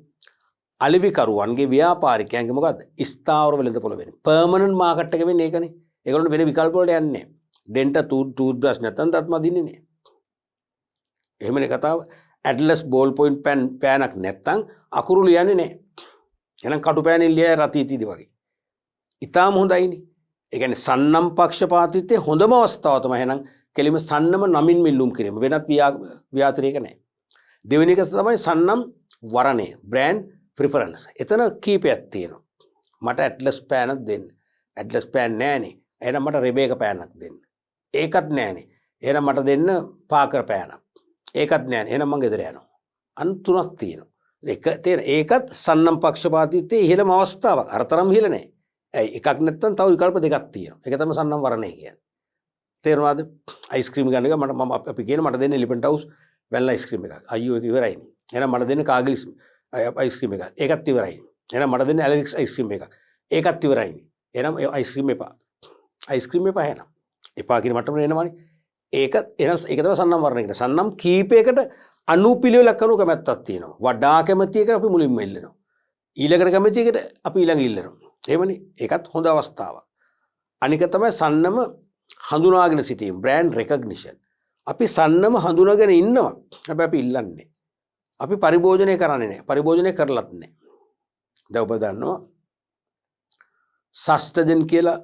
අලෙවිකරුවන්ගේ ව්‍යාපාරිකයන්ගේ මොකද්ද? ස්ථාවර වෙළඳපොළ වෙන්නේ. පර්මනන්ට් මාකට් එක වෙන්නේ ඒකනේ. ඒගොල්ලෝ වෙන විකල්ප වලට යන්නේ නැහැ. ඩෙන්ටා ටූත් බ්‍රෂ් නැත්තම් දත් මදින්නේ නැහැ. එහෙමනේ කතාව. ඇට්ලස් බෝල් පොයින්ට් පෑනක් නැත්තම් අකුරු ලියන්නේ නැහැ. එහෙනම් කටු පෑනෙන් ලියයි රතීතිදි වගේ. ඊටාම හොඳයිනේ. ඒ කියන්නේ සන්නම් පක්ෂපාතීත්වයේ හොඳම අවස්ථාව තමයි එහෙනම් කෙලිම සන්නම නමින් මිල්ලුම් කිරීම. වෙනත් ව්‍යාතිරේක නැහැ. දෙවෙනි එක තමයි සන්නම් වරණය, බ්‍රෑන්ඩ් ප්‍රිෆරන්ස්. එතන කීපයක් තියෙනවා. මට ඇට්ලස් පෑනක් දෙන්න. ඇට්ලස් පෑන් නැහැනේ. එහෙනම් මට රෙබේක පෑනක් දෙන්න. ඒකත් නැහැනේ. එහෙනම් මට දෙන්න පාකර් පෑනක්. ඒකත් නැහැනේ. එහෙනම් මං ගෙදර යනවා. අන් තුනක් තියෙනවා. ඒකත් සන්නම් පක්ෂපාතීත්වයේ ඉහළම අවස්ථාවක්. අරතරම් ඉහළ නැහැ. ඇයි එකක් නැත්තම් තව විකල්ප දෙකක් තියෙනවා. ඒක තමයි සන්නම් වරණය කියන්නේ. තේරුණාද? අයිස්ක්‍රීම් ගන්න එක මම අපි කියන මට දෙන්න එලිෆන්ට් හවුස් වැනිලා අයිස්ක්‍රීම් එකක්. අයියෝ ඒක ඉවරයිනේ. එහෙනම් මට දෙන්න කාගිලි අයිස්ක්‍රීම් එකක්. ඒකත් ඉවරයිනේ. එහෙනම් මට දෙන්න ඇලෙරික්ස් අයිස්ක්‍රීම් එකක්. ඒකත් ඉවරයිනේ. එහෙනම් අයිස්ක්‍රීම් එපා. අයිස්ක්‍රීම් එපා එහෙනම්. එපා කියන මට්ටමට එනවනේ. ඒක තමයි සන්නම් වරණය කියන්නේ. සන්නම් කීපයකට අනුපිළිවෙලක් කරනු කැමැත්තක් තියෙනවා. වඩා කැමැති එක අපි මුලින්ම ඉල්ලනවා. ඊළඟට කැමැති එකට අපි ඊළඟ ඉල්ලනවා. එහෙමනේ. ඒකත් හොඳ අවස්ථාවක්. අනික තමයි සන්නම හඳුනාගෙන සිටීම, බ්‍රෑන්ඩ් රෙකග්නිෂන්. අපි සන්නම හඳුනාගෙන ඉන්නවා. හැබැයි අපි ඉල්ලන්නේ. අපි පරිභෝජනය කරන්නේ නැහැ. පරිභෝජනය කරලත් නැහැ. දැන් ඔබ දන්නවා සස්ටජන් කියලා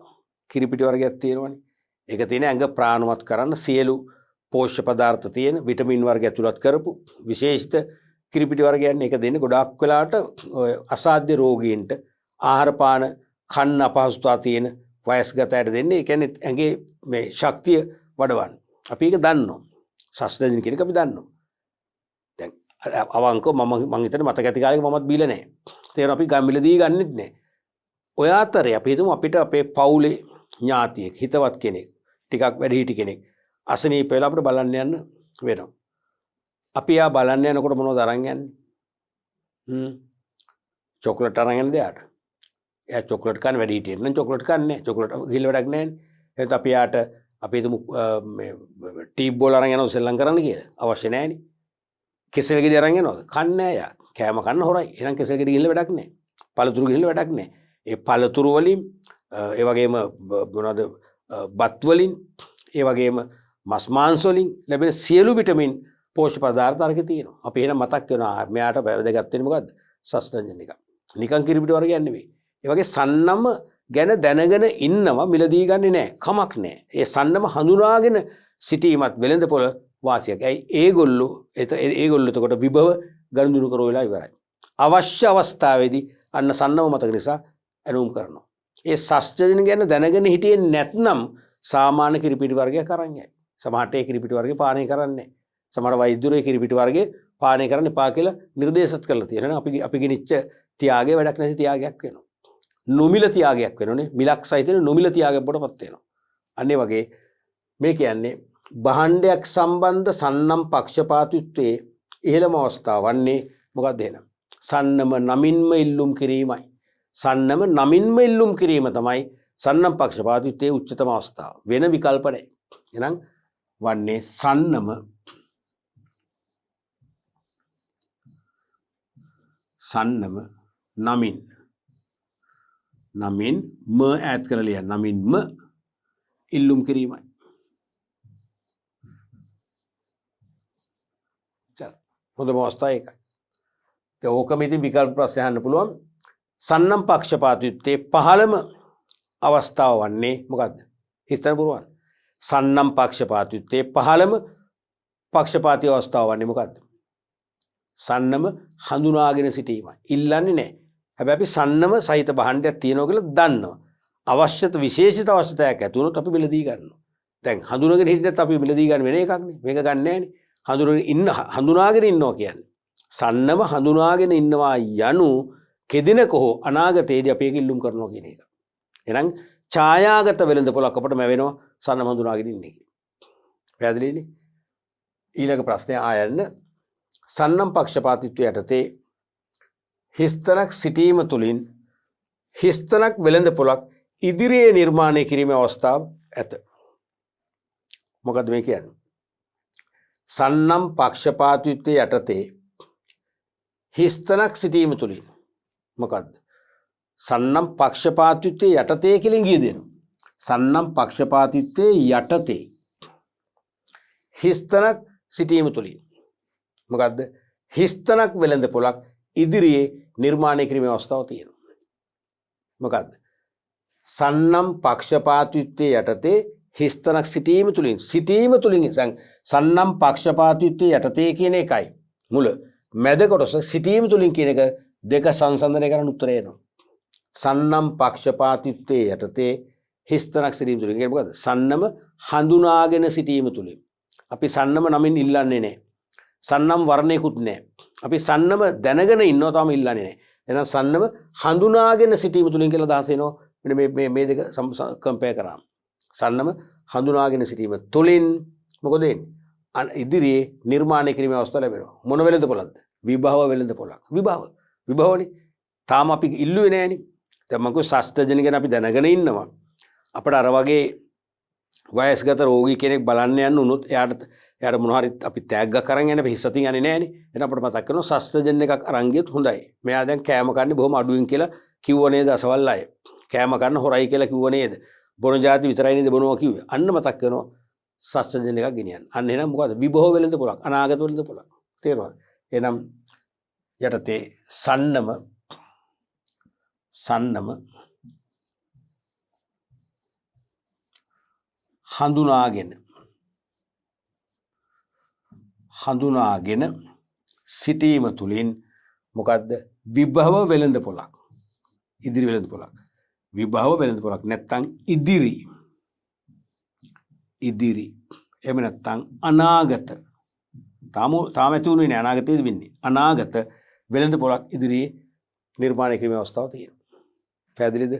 කිරිපිටි වර්ගයක් තියෙනවනේ. ඒක තියෙන ඇඟ ප්‍රාණවත් කරන්න සියලු පෝෂ්‍ය පදාර්ථ තියෙන විටමින් වර්ග ඇතුළත් කරපු විශේෂිත කිරිපිටි වර්ගයන්. ඒක දෙන්නේ ගොඩාක් වෙලාවට අසාධ්‍ය රෝගීන්ට, ආහාර පාන කන්න අපහසුතාව තියෙන වයස්ගත අයට දෙන්නේ. ඒ කියන්නේ ඇඟේ මේ ශක්තිය වඩවන්න. අපි ඒක දන්නවා. සස්ටජන් කියන එක අපි දන්නවා. දැන් අවංකව මම හිතන්නේ මතක ඇති කාලෙක මමත් බීලා නැහැ. තේරෙනවා අපි ගම්මිලදී ගන්නෙත් නැහැ. ඔය අතරේ අපි හිතමු අපිට අපේ පවුලේ ඥාතියෙක්, හිතවත් කෙනෙක්, ටිකක් වැඩිහිටි කෙනෙක් අසනීප වෙලා අපිට බලන්න යන්න වෙනවා. අපි ආ බලන්න යනකොට මොනවද අරන් යන්නේ? චොක්ලට් අරන් යන්නේ දෙයාට. එයා චොක්ලට් කන්න වැඩිහිටියෙක් නම් චොක්ලට් කන්නේ. චොක්ලට් ගිහිල්ල වැඩක් නැහැ. එහෙනම් අපි යාට අපි හිතමු මේ ටීප් බෝල් අරන් යනවා සෙල්ලම් කරන්න කියලා. අවශ්‍ය නැහැනේ. කෙසෙල් ගෙඩි අරන් යනවද? කන්නේ නැහැ යා. කෑම කන්න හොරයි. එහෙනම් කෙසෙල් ගෙඩි ගිහිල්ල වැඩක් නැහැ. පළතුරු ගිහිල්ල වැඩක් නැහැ. ඒ පළතුරු වලින් ඒ වගේම මොනවද බත් වලින් ඒ වගේම මස් මාංශ වලින් ලැබෙන සියලු විටමින් පෝෂ්‍ය පදාර්ථ අරක තියෙනවා. අපි එහෙනම් මතක් වෙනවා මෙයාට වැදගත් වෙන්නේ මොකද්ද? සස්ටජන් එක. නිකන් කිරිපිටි වර්ගයක් නෙවෙයි. ඒ වගේ සන්නම ගැන දැනගෙන ඉන්නවා, මිලදී ගන්නේ නැහැ. කමක් නැහැ. ඒ සන්නම හඳුනාගෙන සිටීමත් වෙළඳපොළ වාසියක්. ඇයි ඒගොල්ලෝ එතකොට විභව ගනුදෙනු කරෝ වෙලා ඉවරයි. අවශ්‍ය අවස්ථාවේදී අන්න සන්නම මතක නිසා ඇනුම් කරනවා. ඒ සස්ටජන් ගැන දැනගෙන හිටියේ නැත්නම් සාමාන්‍ය කිරිපිටි වර්ගයක් අරන් යයි. සමහරට ඒ කිරිපිටි වර්ගේ පානය කරන්නේ නැහැ. සමහර වෛද්‍යවරු ඒ කිරිපිටි වර්ගේ පානය කරන්න එපා කියලා නිර්දේශත් කරලා තියෙනවා. අපි ගෙනිච්ච තියාගේ වැඩක් නැති තියාගයක් වෙනවා. නොමිල තියාගයක් වෙනෝනේ. මිලක් සහිතන නොමිල තියාගයක් බොටපත් වෙනවා. අන්න ඒ වගේ මේ කියන්නේ භාණ්ඩයක් සම්බන්ධ සන්නම් පක්ෂපාතීත්වයේ ඉහළම අවස්ථාව වන්නේ මොකක්ද එහෙනම්? සන්නම නමින්ම ඉල්ලුම් කිරීමයි. සන්නම නමින්ම ඉල්ලුම් කිරීම තමයි සන්නම් පක්ෂපාතීත්වයේ උච්චතම අවස්ථාව. වෙන විකල්ප නැහැ. එහෙනම් වන්නේ සන්නම නමින් ම ඈත් කරලා ලියන්න. නමින්ම ඉල්ලුම් කිරීමයි. හොඳම අවස්ථාව ඒකයි. දැන් ඕකම ඉතින් විකල්ප ප්‍රශ්න අහන්න පුළුවන්. සන්නම් පක්ෂපාතීත්වයේ පහළම අවස්ථාව වන්නේ මොකද්ද? හිතන්න පුළුවන්. සන්නම් පක්ෂපාතීත්වයේ පහළම පක්ෂපාතී අවස්ථාව වන්නේ මොකද්ද? සන්නම හඳුනාගෙන සිටීමයි. ඉල්ලන්නේ නැහැ. හැබැයි අපි සන්නම සහිත භාණ්ඩයක් තියෙනවා කියලා දන්නවා. අවශ්‍යත විශේෂිත අවශ්‍යතාවයක් ඇති වුණොත් අපි මිලදී ගන්නවා. දැන් හඳුනාගෙන හිටියත් අපි මිලදී ගන්න වෙන එකක් නේ. මේක ගන්න නැහැනේ. හඳුනාගෙන ඉන්නවා කියන්නේ. සන්නම හඳුනාගෙන ඉන්නවා යනු කෙදිනක හෝ අනාගතයේදී අපි ඒක ඉල්ලුම් කරනවා කියන එක. එහෙනම් ඡායාගත වෙළඳපොළක් අපට ලැබෙනවා සන්නම හඳුනාගෙන ඉන්නේ කියලා. පැහැදිලිනේ? ඊළඟ ප්‍රශ්නය ආයන්න සන්නම් පක්ෂපාතීත්වය යටතේ හිස්තනක් සිටීම තුළින් හිස්තනක් වෙළඳපොළක් ඉදිරියේ නිර්මාණය කිරීමේ අවස්ථාව ඇත. මොකද්ද මේ කියන්නේ? සන්නම් පක්ෂපාතීත්වය යටතේ හිස්තනක් සිටීම තුළින් මොකද්ද? සන්නම් පක්ෂපාතීත්වය යටතේ කියලා ඉංග්‍රීසි දෙනවා. සන්නම් පක්ෂපාතීත්වයේ යටතේ හිස්තනක් සිටීම තුළින් මොකද්ද? හිස්තනක් වෙළඳපොළක් ඉදිරියේ නිර්මාණය කිරීමේ අවස්ථාව තියෙනවා. මොකද්ද? සන්නම් පක්ෂපාතීත්වයේ යටතේ හිස්තනක් සිටීම තුළින් සන්නම් පක්ෂපාතීත්වයේ යටතේ කියන එකයි මුල. මැද කොටස සිටීම තුළින් කියන එක දෙක සංසන්දනය කරන්න උත්තරය එනවා. සන්නම් පක්ෂපාතීත්වයේ යටතේ හිස්තනක් සිටීම තුළින් කියන්නේ මොකද්ද? සන්නම හඳුනාගෙන සිටීම තුළින්. අපි සන්නම නමින් ඉල්ලන්නේ නැහැ. සන්නම් වර්ණයකුත් නැහැ. අපි සන්නම දැනගෙන ඉන්නවා තාම ඉල්ලන්නේ නැහැ. එහෙනම් සන්නම හඳුනාගෙන සිටීම තුළින් කියලා අදහස එනවා. මෙන්න මේ දෙක කම්පෙයාර් කරාම. සන්නම හඳුනාගෙන සිටීම තුළින් මොකද වෙන්නේ? ඉදිරියේ නිර්මාණය කිරීමේ අවස්ථාව ලැබෙනවා. මොන වෙළඳපොළක්ද? විභව වෙළඳපොළක්. විභවනේ. තාම අපි ඉල්ලුවේ නැහැනේ. දැන් මම කිව්ව ශාස්ත්‍රජන ගැන අපි දැනගෙන ඉන්නවා. අපිට අර වගේ වයස්ගත රෝගී කෙනෙක් බලන්න යන්න උනොත් එයාට මොන හරි අපි තෑග්ගක් අරන් යන්න අපි හිස්සතින් යන්නේ නැහනේ. එහෙනම් අපිට මතක් කරනවා ශාස්ත්‍රජන එකක් අරන් ගියොත් හොඳයි. මෙයා දැන් කෑම කන්නේ බොහොම අඩුවෙන් කියලා කිව්ව නේද අසවල් අය. කෑම කන්න හොරයි කියලා කිව්ව නේද? බොන જાති විතරයි නේද බොනවා කිව්වේ. අන්න මතක් කරනවා ශාස්ත්‍රජන එකක් ගෙනියන්න. අන්න එහෙනම් මොකද්ද? විභව වෙළඳපොළක්, අනාගත වෙළඳපොළක්. තේරුණාද? එහෙනම් යටතේ සන්නම හඳුනාගෙන සිටීම තුළින් මොකද්ද? විභව වෙළඳපොළක්. ඉදිරි වෙළඳපොළක්. විභව වෙළඳපොළක් නැත්තම් ඉදිරි. එහෙම නැත්තම් අනාගත. තාම ඇති වුණේ නෑ අනාගතයේදී වෙන්නේ. අනාගත වෙළඳපොළක් ඉදිරියේ නිර්මාණය කිරීමේ අවස්ථාව තියෙනවා. පැහැදිලිද?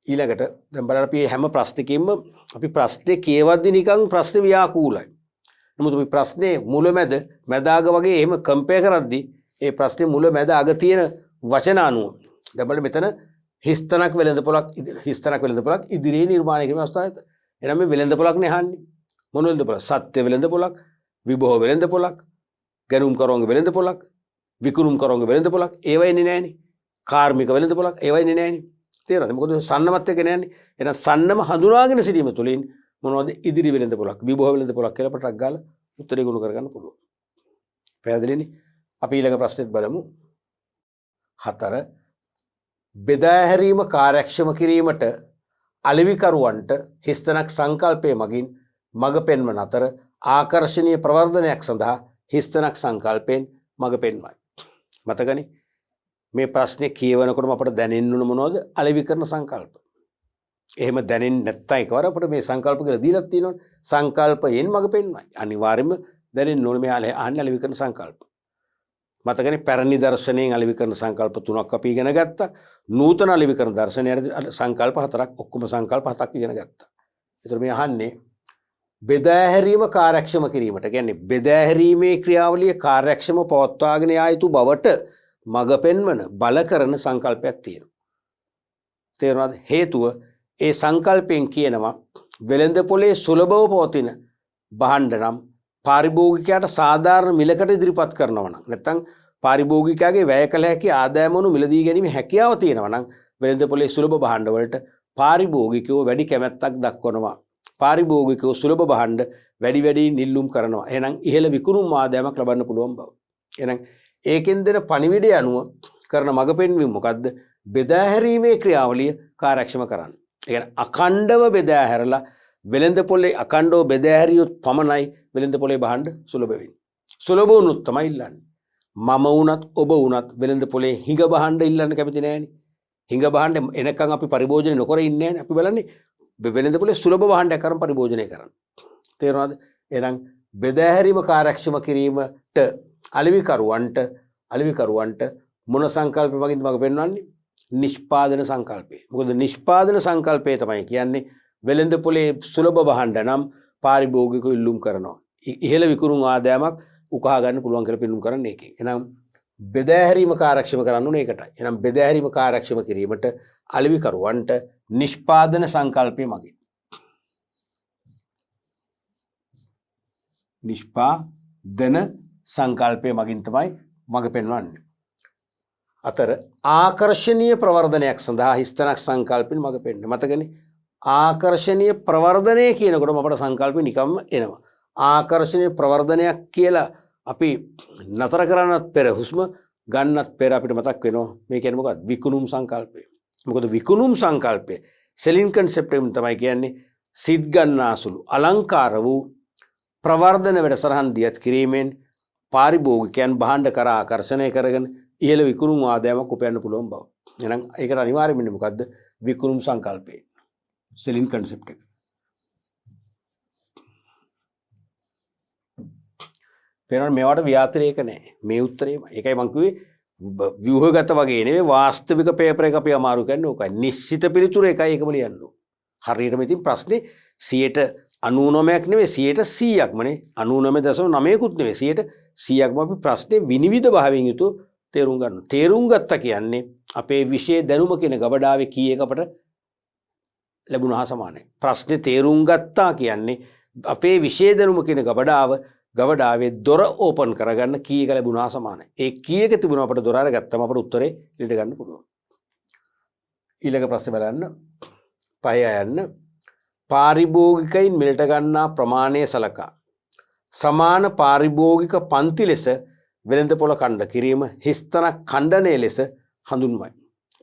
ඊළඟට දැන් බලන්න අපි හැම ප්‍රශ්නකින්ම අපි ප්‍රශ්නේ කියවද්දි නිකන් ප්‍රශ්නේ ව්‍යාකූලයි. නමුත් අපි ප්‍රශ්නේ මුල මැද අග වගේ එහෙම කම්පෙයාර් කරද්දි ඒ ප්‍රශ්නේ මුල මැද අග තියෙන වචන අනුව දැන් බලන්න මෙතන හිස්තනක් වෙළඳපොළක් ඉදිරියේ නිර්මාණය කිරීමේ අවස්ථාවයි. එහෙනම් මේ වෙළඳපොළක් නේ අහන්නේ. මොන වෙළඳපොළක්? සත්‍ය වෙළඳපොළක්, විභව වෙළඳපොළක්, ගැනුම් කරවංග වෙළඳපොළක්, විකුණුම් කරවංග වෙළඳපොළක් ඒවා එන්නේ නැහනේ. කාර්මික වෙළඳපොළක් ඒවා එන්නේ නැහනේ. තේරෙනවද? මොකද සන්නමත් එක නෑනේ. එහෙනම් සන්නම හඳුනාගෙන සිටීම තුළින් මොනවද? ඉදිරි වෙළඳපොළක්, විභව වෙළඳපොළක් කියලා පටක් ගාලා උත්තරේ ගුණ කරගන්න පුළුවන්. පැහැදිලිනේ? අපි ඊළඟ ප්‍රශ්නෙත් බලමු. 4 බෙදා හැරීම කාර්යක්ෂම කිරීමට අලෙවිකරුවන්ට හිස්තනක් සංකල්පයේ මගින් මඟ පෙන්වන අතර ආකර්ශනීය ප්‍රවර්ධනයක් සඳහා හිස්තනක් සංකල්පයෙන් මඟ පෙන්වයි. මතකනේ? මේ ප්‍රශ්නේ කියවනකොටම අපට දැනෙන්න ඕන මොනවද? අලෙවිකරන සංකල්ප. එහෙම දැනෙන්නේ නැත්නම් එකවර අපිට මේ සංකල්ප කියලා දීලා තියෙනවනේ. සංකල්පයෙන් මඟ පෙන්වයි. අනිවාර්යයෙන්ම දැනෙන්න ඕනේ මේ අහන්නේ අලෙවිකරන සංකල්ප. මතකනේ පැරණි දර්ශනයෙන් අලෙවිකරන සංකල්ප 3ක් අපි ඉගෙන ගත්තා. නූතන අලෙවිකරන දර්ශනයේ සංකල්ප 4ක් ඔක්කොම සංකල්ප 7ක් ඉගෙන ගත්තා. ඒතර මේ අහන්නේ බෙදා හැරීම කාර්යක්ෂම කිරීමට. කියන්නේ බෙදා හැරීමේ ක්‍රියාවලිය කාර්යක්ෂම පවත්වාගෙන යා යුතු බවට මඟ පෙන්වන බල කරන සංකල්පයක් තියෙනවා. තේරුණාද? හේතුව ඒ සංකල්පයෙන් කියනවා වෙළඳ පොලේ සුලභව පවතින භාණ්ඩ නම් පාරිභෝගිකයාට සාධාරණ මිලකට ඉදිරිපත් කරනවා නම් නැත්නම් පාරිභෝගිකයාගේ වැය කළ හැකි ආදායම වනු මිලදී ගැනීම හැකියාව තියෙනවා නම් වෙළඳ පොලේ සුලභ භාණ්ඩ වලට පාරිභෝගිකයෝ වැඩි කැමැත්තක් දක්වනවා. පාරිභෝගිකයෝ සුලභ භාණ්ඩ වැඩි නිල්ලුම් කරනවා. එහෙනම් ඉහළ විකුණුම් ආදායමක් ලබන්න පුළුවන් බව. එහෙනම් ඒකෙන් දෙන පණිවිඩය අනුව කරන මඟ පෙන්වීම මොකද්ද? බෙදා හැරීමේ ක්‍රියාවලිය කාර්යක්ෂම කරන්න. ඒ කියන්නේ අඛණ්ඩව බෙදා හැරලා වෙළඳ පොලේ අඛණ්ඩව බෙදා හැරියොත් පමණයි වෙළඳ පොලේ භාණ්ඩ සුලභ වෙන්නේ. සුලභ වුණොත් තමයි ඉල්ලන්නේ. මම වුණත් ඔබ වුණත් වෙළඳ පොලේ හිඟ භාණ්ඩ ඉල්ලන්න කැමති නෑනේ. හිඟ භාණ්ඩ එනකන් අපි පරිභෝජනය නොකර ඉන්නේ නෑනේ. අපි බලන්නේ වෙළඳ පොලේ සුලභ භාණ්ඩයක් කරන් පරිභෝජනය කරන්න. තේරුණාද? එහෙනම් බෙදා හැරීම කාර්යක්ෂම කිරීමට අලෙවිකරුවන්ට මොන සංකල්ප වගේද මම පෙන්වන්නේ? නිෂ්පාදන සංකල්පය. මොකද නිෂ්පාදන සංකල්පය තමයි කියන්නේ වෙළඳ පොලේ සුලභ භාණ්ඩ නම් පාරිභෝගිකයෝ ඉල්ලුම් කරනවා. ඉහළ විකුණුම් ආදායමක් උකහා ගන්න පුළුවන් කියලා පෙන්වුම් කරන්නේ ඒකේ. එහෙනම් බෙදා හැරීම කාර්යක්ෂම කරන්න ඕනේ ඒකටයි. එහෙනම් බෙදා හැරීම කාර්යක්ෂම කිරීමට අලෙවිකරුවන්ට නිෂ්පාදන සංකල්පය මගින් නිෂ්පාදන සංකල්පය මගින් තමයි මඟ පෙන්වන්නේ. අතර ආකර්ෂණීය ප්‍රවර්ධනයක් සඳහා හිස්තනක් සංකල්පෙන් මඟ පෙන්වන්නේ. මතකනේ ආකර්ෂණීය ප්‍රවර්ධනය කියනකොටම අපට සංකල්පෙ නිකම්ම එනවා. ආකර්ෂණීය ප්‍රවර්ධනයක් කියලා අපි නතර කරන්නත් පෙර හුස්ම ගන්නත් පෙර අපිට මතක් වෙනවා මේ කියන්නේ මොකක්ද? විකුණුම් සංකල්පය. මොකද විකුණුම් සංකල්පය සෙලින් කන්සෙප්ට් එකෙන් තමයි කියන්නේ සිත් ගන්නාසුළු අලංකාර වූ ප්‍රවර්ධන වැඩසටහන් දියත් කිරීමෙන් පාරිභෝගිකයන් භාණ්ඩ කරා ආකර්ෂණය කරගෙන ඉහළ විකුණුම් ආදායමක් උපයන්න පුළුවන් බව. එහෙනම් ඒකට අනිවාර්යයෙන්ම වෙන්නේ මොකද්ද? විකුණුම් සංකල්පය. සෙලින් කන්සෙප්ට් එක. පේනවනේ මේවට ව්‍යාතිරේක නැහැ. මේ උත්තරේම. ඒකයි මම කිව්වේ ව්‍යුහගත වගේ නෙවෙයි වාස්තවික පේපර් එක අපි අමාරු කියන්නේ ඕකයි. නිශ්චිත පිළිතුර එකයි ඒකම ලියන්න ඕන. හරියටම ඉතින් ප්‍රශ්නේ 99ක් නෙවෙයි 100%ක්මනේ 99.9කුත් නෙවෙයි 100%ක්ම අපි ප්‍රශ්නේ විනිවිද භාවයෙන් යුතුව තේරුම් ගන්න. තේරුම් ගත්තා කියන්නේ අපේ විෂය දැනුම කියන ගබඩාවේ කීයක අපට ලැබුණා සමානයි. ප්‍රශ්නේ තේරුම් ගත්තා කියන්නේ අපේ විෂය දැනුම කියන ගබඩාවේ දොර ඕපන් කරගන්න කීයක ලැබුණා සමානයි. ඒ කීයක තිබුණා අපට දොර අරගත්තම අපට උත්තරේ ඉල්ල ගන්න පුළුවන්. ඊළඟ ප්‍රශ්නේ බලන්න. පහය යන්න. පාරිභෝගිකයින් මිලට ගන්නා ප්‍රමාණය සලකා සමාන පාරිභෝගික පන්ති ලෙස වෙළඳ පොළ ඛණ්ඩ කිරීම හිස්තනක් ඛණ්ඩනය ලෙස හඳුන්වයි.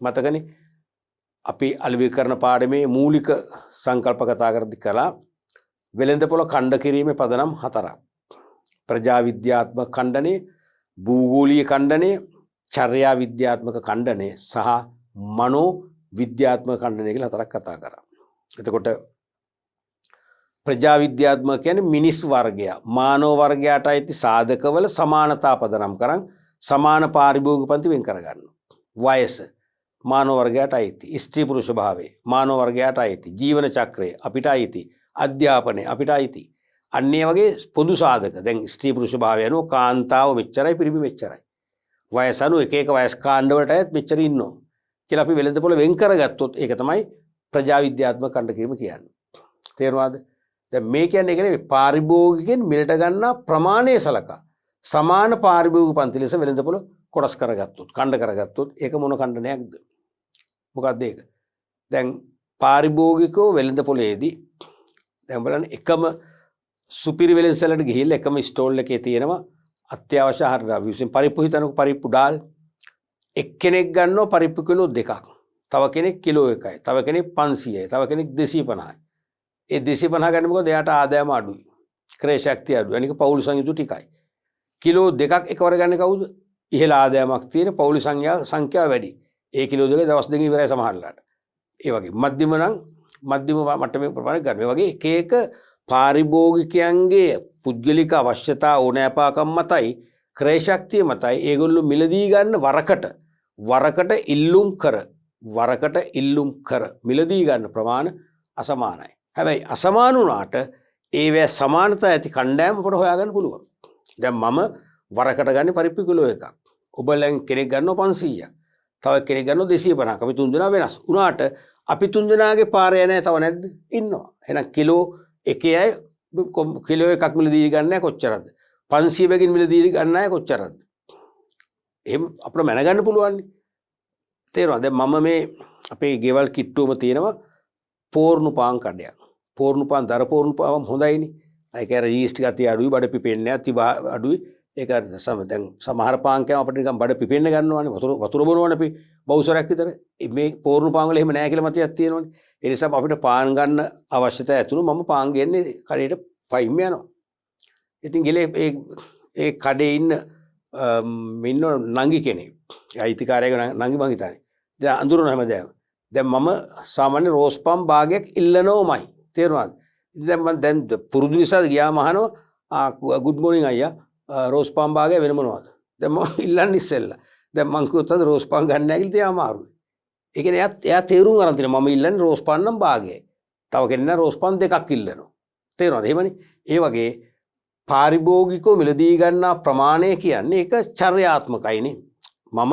මතකනේ අපි අලෙවිකරණ පාඩමේ මූලික සංකල්ප කතා කරද්දී කළා වෙළඳ පොළ ඛණ්ඩ කිරීමේ පදනම් 4ක්. ප්‍රජා විද්‍යාත්මක ඛණ්ඩනය, භූගෝලීය ඛණ්ඩනය, චර්යා විද්‍යාත්මක ඛණ්ඩනය සහ මනෝ විද්‍යාත්මක ඛණ්ඩනය කියලා 4ක් කතා කරා. එතකොට ප්‍රජා විද්‍යාත්මක කියන්නේ මිනිස් වර්ගය මානව වර්ගයට අයිති සාධකවල සමානතා පදනම් කරන් සමාන පාරිභෝගික පන්ති වෙන් කරගන්නවා. වයස මානව වර්ගයට අයිති, ස්ත්‍රී පුරුෂ භාවය මානව වර්ගයට අයිති, ජීවන චක්‍රය අපිට අයිති, අධ්‍යාපනය අපිට අයිති. අන්නේ වගේ පොදු සාධක. දැන් ස්ත්‍රී පුරුෂ භාවය අනුව කාන්තාව මෙච්චරයි පිරිමි මෙච්චරයි. වයස අනුව එක වයස් කාණ්ඩ වලට අයත් මෙච්චර ඉන්නවා කියලා අපි වෙළඳ පොළ වෙන් කරගත්තොත් ඒක තමයි ප්‍රජා විද්‍යාත්මක ඛණ්ඩ කිරීම කියන්නේ. තේරුණාද? දැන් මේ කියන්නේ ඒක නෙවෙයි පාරිභෝගිකෙන් මිලට ගන්නා ප්‍රමාණය සලකා සමාන පාරිභෝගික පන්ති ලෙස වෙළඳ පොළ කොටස් කරගත්තොත් ඛණ්ඩ කරගත්තොත් ඒක මොන ඛණ්ඩනයක්ද? මොකක්ද ඒක? දැන් පාරිභෝගිකෝ වෙළඳ පොළේදී දැන් බලන්න එකම සුපිරි වෙළඳසැලට ගිහිල්ලා එකම ස්ටෝල් එකේ තියෙනවා අත්‍යවශ්‍ය ආහාර ද්‍රව්‍ය විසින් පරිප්පු හිතනකො පරිප්පු ඩාල් එක්කෙනෙක් ගන්නවා පරිප්පු කිලෝ 2ක්. තව කෙනෙක් කිලෝ 1යි. තව කෙනෙක් 500යි. තව කෙනෙක් 250යි. ඒ 250 ගන්න මොකද එයාට ආදායම අඩුයි. ක්‍රය ශක්තිය අඩුයි. අනික පෞල් සංයුතු ටිකයි. කිලෝ 2ක් එකවර ගන්න කවුද? ඉහළ ආදායමක් තියෙන පෞල් සංඛ්‍යාව වැඩි. ඒ කිලෝ 2 දවස් දෙකකින් ඉවරයි සමහරලාට. ඒ වගේ මධ්‍යම මට්ටමේ ප්‍රමාණය ගන්න. මේ වගේ එක පාරිභෝගිකයන්ගේ පුද්ගලික අවශ්‍යතා ඕනෑපාකම් මතයි ක්‍රය ශක්තිය මතයි ඒගොල්ලෝ මිලදී ගන්න වරකට ඉල්ලුම් කර මිලදී ගන්න ප්‍රමාණ අසමානයි. හැබැයි අසමාන වුණාට ඒවැ සමානතා ඇති කණ්ඩායම අපට හොයාගන්න පුළුවන්. දැන් මම වරකට ගන්න පරිප්පු කිලෝ එකක්. ඔබලෙන් කෙනෙක් ගන්නවා 500ක්. තව කෙනෙක් ගන්නවා 250ක්. අපි තුන් දෙනා වෙනස්. උනාට අපි තුන් දෙනාගේ පාරේ නැහැ තව නැද්ද? ඉන්නවා. එහෙනම් කිලෝ එකේ අය කිලෝ එකක් මිලදී ගන්න නැහැ කොච්චරද? 500 බැගින් මිලදී ගන්න නැහැ කොච්චරද? එහෙම අපිට මැනගන්න පුළුවන්. තේරෙනවද? දැන් මම මේ අපේ ගෙවල් කිට්ටුවම තියෙනවා පෝර්ණු පාන් කඩයක්. පෝර්ණු පාන් දර පෝර්ණු පාන් හොඳයිනේ. ඒක අර යීස්ට් ගතිය අඩුයි, බඩ පිපෙන්නේ නැහැ, තිබ අඩුයි. ඒක දැන් සමහර පාන් කෑම අපිට නිකන් බඩ පිපෙන්න ගන්නවානේ. වතුර බොනවනේ අපි බවුසරයක් විතර. මේ පෝර්ණු පාන් වල එහෙම නැහැ කියලා මතයක් තියෙනවනේ. ඒ නිසා අපිට පාන් ගන්න අවශ්‍යතාවය ඇතුළු මම පාන් ගෙන්නේ කඩේට පයින් යනවා. ඉතින් ගිලේ ඒ කඩේ ඉන්න නංගි කෙනෙක්. අයිතිකාරයගේ නංගි මං හිතන්නේ. දැන් අඳුරන හැමදාම. දැන් මම සාමාන්‍ය රෝස් පාන් භාගයක් ඉල්ලනෝමයි. තේරුණාද? ඉතින් දැන් මම පුරුදු නිසා ගියාම අහනවා good morning අයියා රෝස් පාන් භාගය වෙන මොනවද? දැන් මම ඉල්ලන්නේ ඉස්සෙල්ලා. දැන් මං කිව්වොත් අද රෝස් පාන් ගන්න නැහැ කියලා තියා අමාරුයි. ඒ කියන්නේ එයා තේරුම් අරන් තියෙනවා මම ඉල්ලන්නේ රෝස් පාන් නම් භාගයයි. තව කෙනෙක් රෝස් පාන් දෙකක් ඉල්ලනවා. තේරුණාද? එහෙමනේ. ඒ වගේ පාරිභෝගිකව මිලදී ගන්නා ප්‍රමාණය කියන්නේ ඒක චර්යාත්මකයිනේ. මම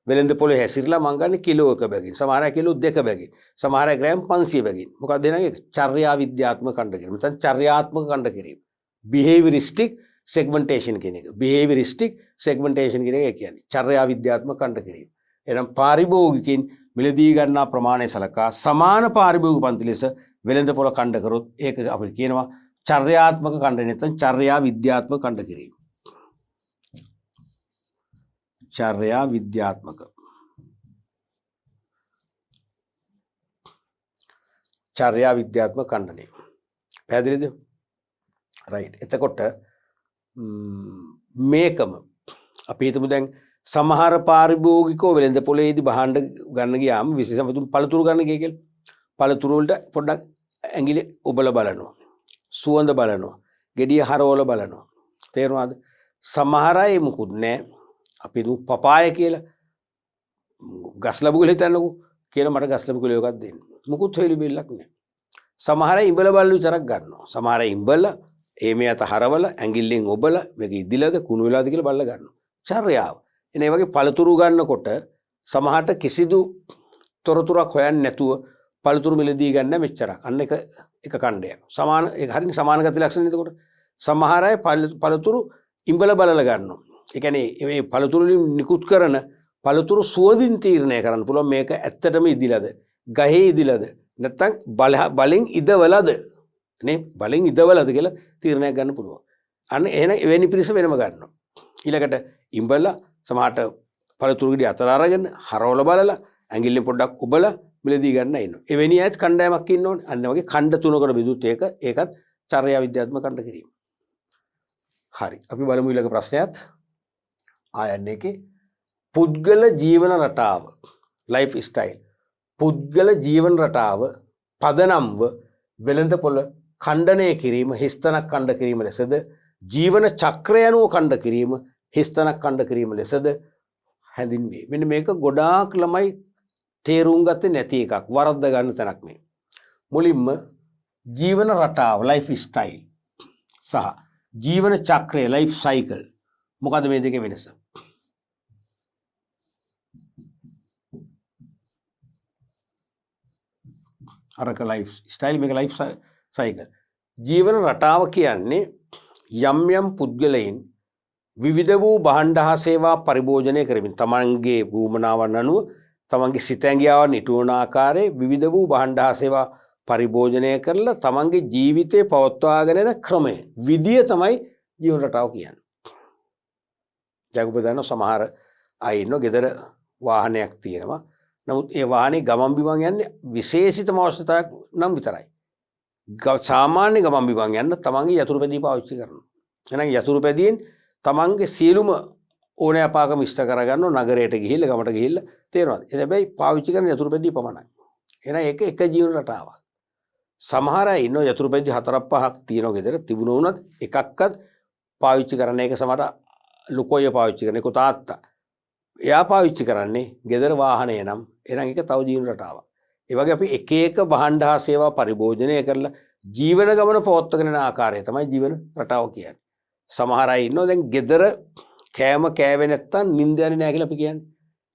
වෙළඳ පොලේ හැසිරලා මං ගන්න කිලෝ එක බැගින්, සමහර අය කිලෝ 2 බැගින්, සමහර අය ග්‍රෑම් 500 බැගින්. මොකක්ද එනගේ ඒක? චර්යා විද්‍යාත්මක කණ්ඩ කිරීම. නැත්නම් චර්යාත්මක කණ්ඩ කිරීම. behavioristic segmentation කියන එක. behavioristic segmentation කියන එක කියන්නේ චර්යා විද්‍යාත්මක කණ්ඩ කිරීම. එහෙනම් පාරිභෝගිකින් මිලදී ගන්නා ප්‍රමාණය සලකා සමාන පාරිභෝගික පන්ති ලෙස වෙළඳ පොළ කණ්ඩ කරොත් ඒක අපිට කියනවා චර්යාත්මක කණ්ඩ නැත්නම් චර්යා විද්‍යාත්මක කණ්ඩ කිරීම. චර්යා විද්‍යාත්මක කණ්ඩනය. පැහැදිලිද? රයිට්. එතකොට මේකම අපි හිතමු දැන් සමහර පාරිභෝගිකෝ වෙළඳ පොලේදී බහඬ ගන්න ගියාම විශේෂම පළතුරු ගන්න ගිය කියලා පළතුරු වලට පොඩ්ඩක් ඇඟිලි ඔබලා බලනවා. සුවඳ බලනවා. ගෙඩිය හරවල බලනවා. තේරුණාද? සමහර අය මුකුත් නැහැ. අපි දු පපාය කියලා ගස් ලැබු කියලා හිතන්නකෝ කියලා මට ගස් ලැබු කියලා එකක් දෙන්න. මුකුත් හොයලි බෙල්ලක් නැහැ. සමහර අය ඉඹල බලු විතරක් ගන්නවා. සමහර අය ඉඹල මේ අත හරවල ඇඟිල්ලෙන් ඔබලා මේක ඉදිලද කුණු වෙලාද කියලා බලලා ගන්නවා. චර්යාව. එනේ වගේ පළතුරු ගන්නකොට සමහරට කිසිදු තොරතුරක් හොයන්නේ නැතුව පළතුරු මිලදී ගන්න මෙච්චරක්. අන්න එක කණ්ඩයක්. සමාන ඒක හරිනේ සමාන ගති ලක්ෂණ නේද? එතකොට සමහර අය පළතුරු ඉඹල බලලා ගන්නවා. ඒ කියන්නේ මේ පළතුරු වලින් නිකුත් කරන පළතුරු සුවඳින් තීරණය කරන්න පුළුවන් මේක ඇත්තටම ඉදිලාද? ගහේ ඉදිලාද? නැත්නම් බලෙන් ඉදවලද? නේ බලෙන් ඉදවලද කියලා තීරණයක් ගන්න පුළුවන්. අන්න එහෙනම් එවැනි පිරිස වෙනම ගන්නවා. ඊළඟට ඉඹලා සමහරට පළතුරු ගෙඩි අතර අරගෙන හරවල බලලා ඇඟිල්ලෙන් පොඩ්ඩක් ඔබලා මිලදී ගන්න ඉන්නවා. එවැනි අයත් කණ්ඩායමක් ඉන්නෝනේ. අන්න වගේ ඛණ්ඩ තුනකට බෙදුත් ඒකත් චර්යා විද්‍යාත්මක ඛණ්ඩ කිරීම. හරි. අපි බලමු ඊළඟ ප්‍රශ්නයත්. ආයන්න එකේ පුද්ගල ජීවන රටාව ලයිෆ් ස්ටයිල් පුද්ගල ජීවන රටාව පදනම්ව වෙළඳ පොළ ඛණ්ඩනය කිරීම හිස්තනක් ඛණ්ඩ කිරීම ලෙසද ජීවන චක්‍රය අනුව ඛණ්ඩ කිරීම හිස්තනක් ඛණ්ඩ කිරීම ලෙසද හැඳින්වේ. මෙන්න මේක ගොඩාක් ළමයි තේරුම් ගත්තේ නැති එකක්. වරද්ද ගන්න තැනක් මේ. මුලින්ම ජීවන රටාව ලයිෆ් ස්ටයිල් සහ ජීවන චක්‍රය ලයිෆ් සයිකල් මොකද මේ දෙකේ වෙනස? අරක ලයිෆ් ස්ටයිල් මේක ලයිෆ් සයිකල්. ජීවන රටාව කියන්නේ යම් පුද්ගලයන් විවිධ වූ භාණ්ඩ හා සේවා පරිභෝජනය කරමින් තමන්ගේ වූමනාවන් අනුව තමන්ගේ සිත ඇඟියාවන් ඉටුවන ආකාරයේ විවිධ වූ භාණ්ඩ හා සේවා පරිභෝජනය කරලා තමන්ගේ ජීවිතේ පවත්වාගෙන යන ක්‍රමය විදිය තමයි ජීවන රටාව කියන්නේ. දැන් ඔබ දන්නවා සමහර අය ඉන්නවා ගෙදර වාහනයක් තියෙනවා. නමුත් ඒ වාහනේ ගමන් බිමන් යන්නේ විශේෂිතම අවශ්‍යතාවයක් නම් විතරයි. සාමාන්‍ය ගමන් බිමන් යන්න තමන්ගේ යතුරු පැදිය පාවිච්චි කරනවා. එහෙනම් යතුරු පැදියෙන් තමන්ගේ සියලුම ඕනෑ අපාකම ඉෂ්ට කරගන්නවා නගරයට ගිහිල්ලා ගමට ගිහිල්ලා තේරෙනවද? ඒ හැබැයි පාවිච්චි කරන යතුරු පැදිය පමණයි. එහෙනම් ඒක එක ජීවන රටාවක්. සමහර අය ඉන්නවා යතුරු පැදිය 4-5ක් තියෙනවා ගෙදර තිබුණා වුණත් එකක්වත් පාවිච්චි කරන එක සමහර ලොකෝය පාවිච්චි කරන එක තාත්තා. එයා පාවිච්චි කරන්නේ ගෙදර වාහනය නම් එහෙනම් ඒක තව ජීවන රටාවක්. ඒ වගේ අපි එක එක භාණ්ඩ හා සේවා පරිභෝජනය කරලා ජීවන ගමන පවත්වාගෙන යන ආකාරය තමයි ජීවන රටාව කියන්නේ. සමහර අය ඉන්නවා දැන් ගෙදර කෑම කෑවේ නැත්තම් නිින්ද යන්නේ නැහැ කියලා අපි කියන්නේ.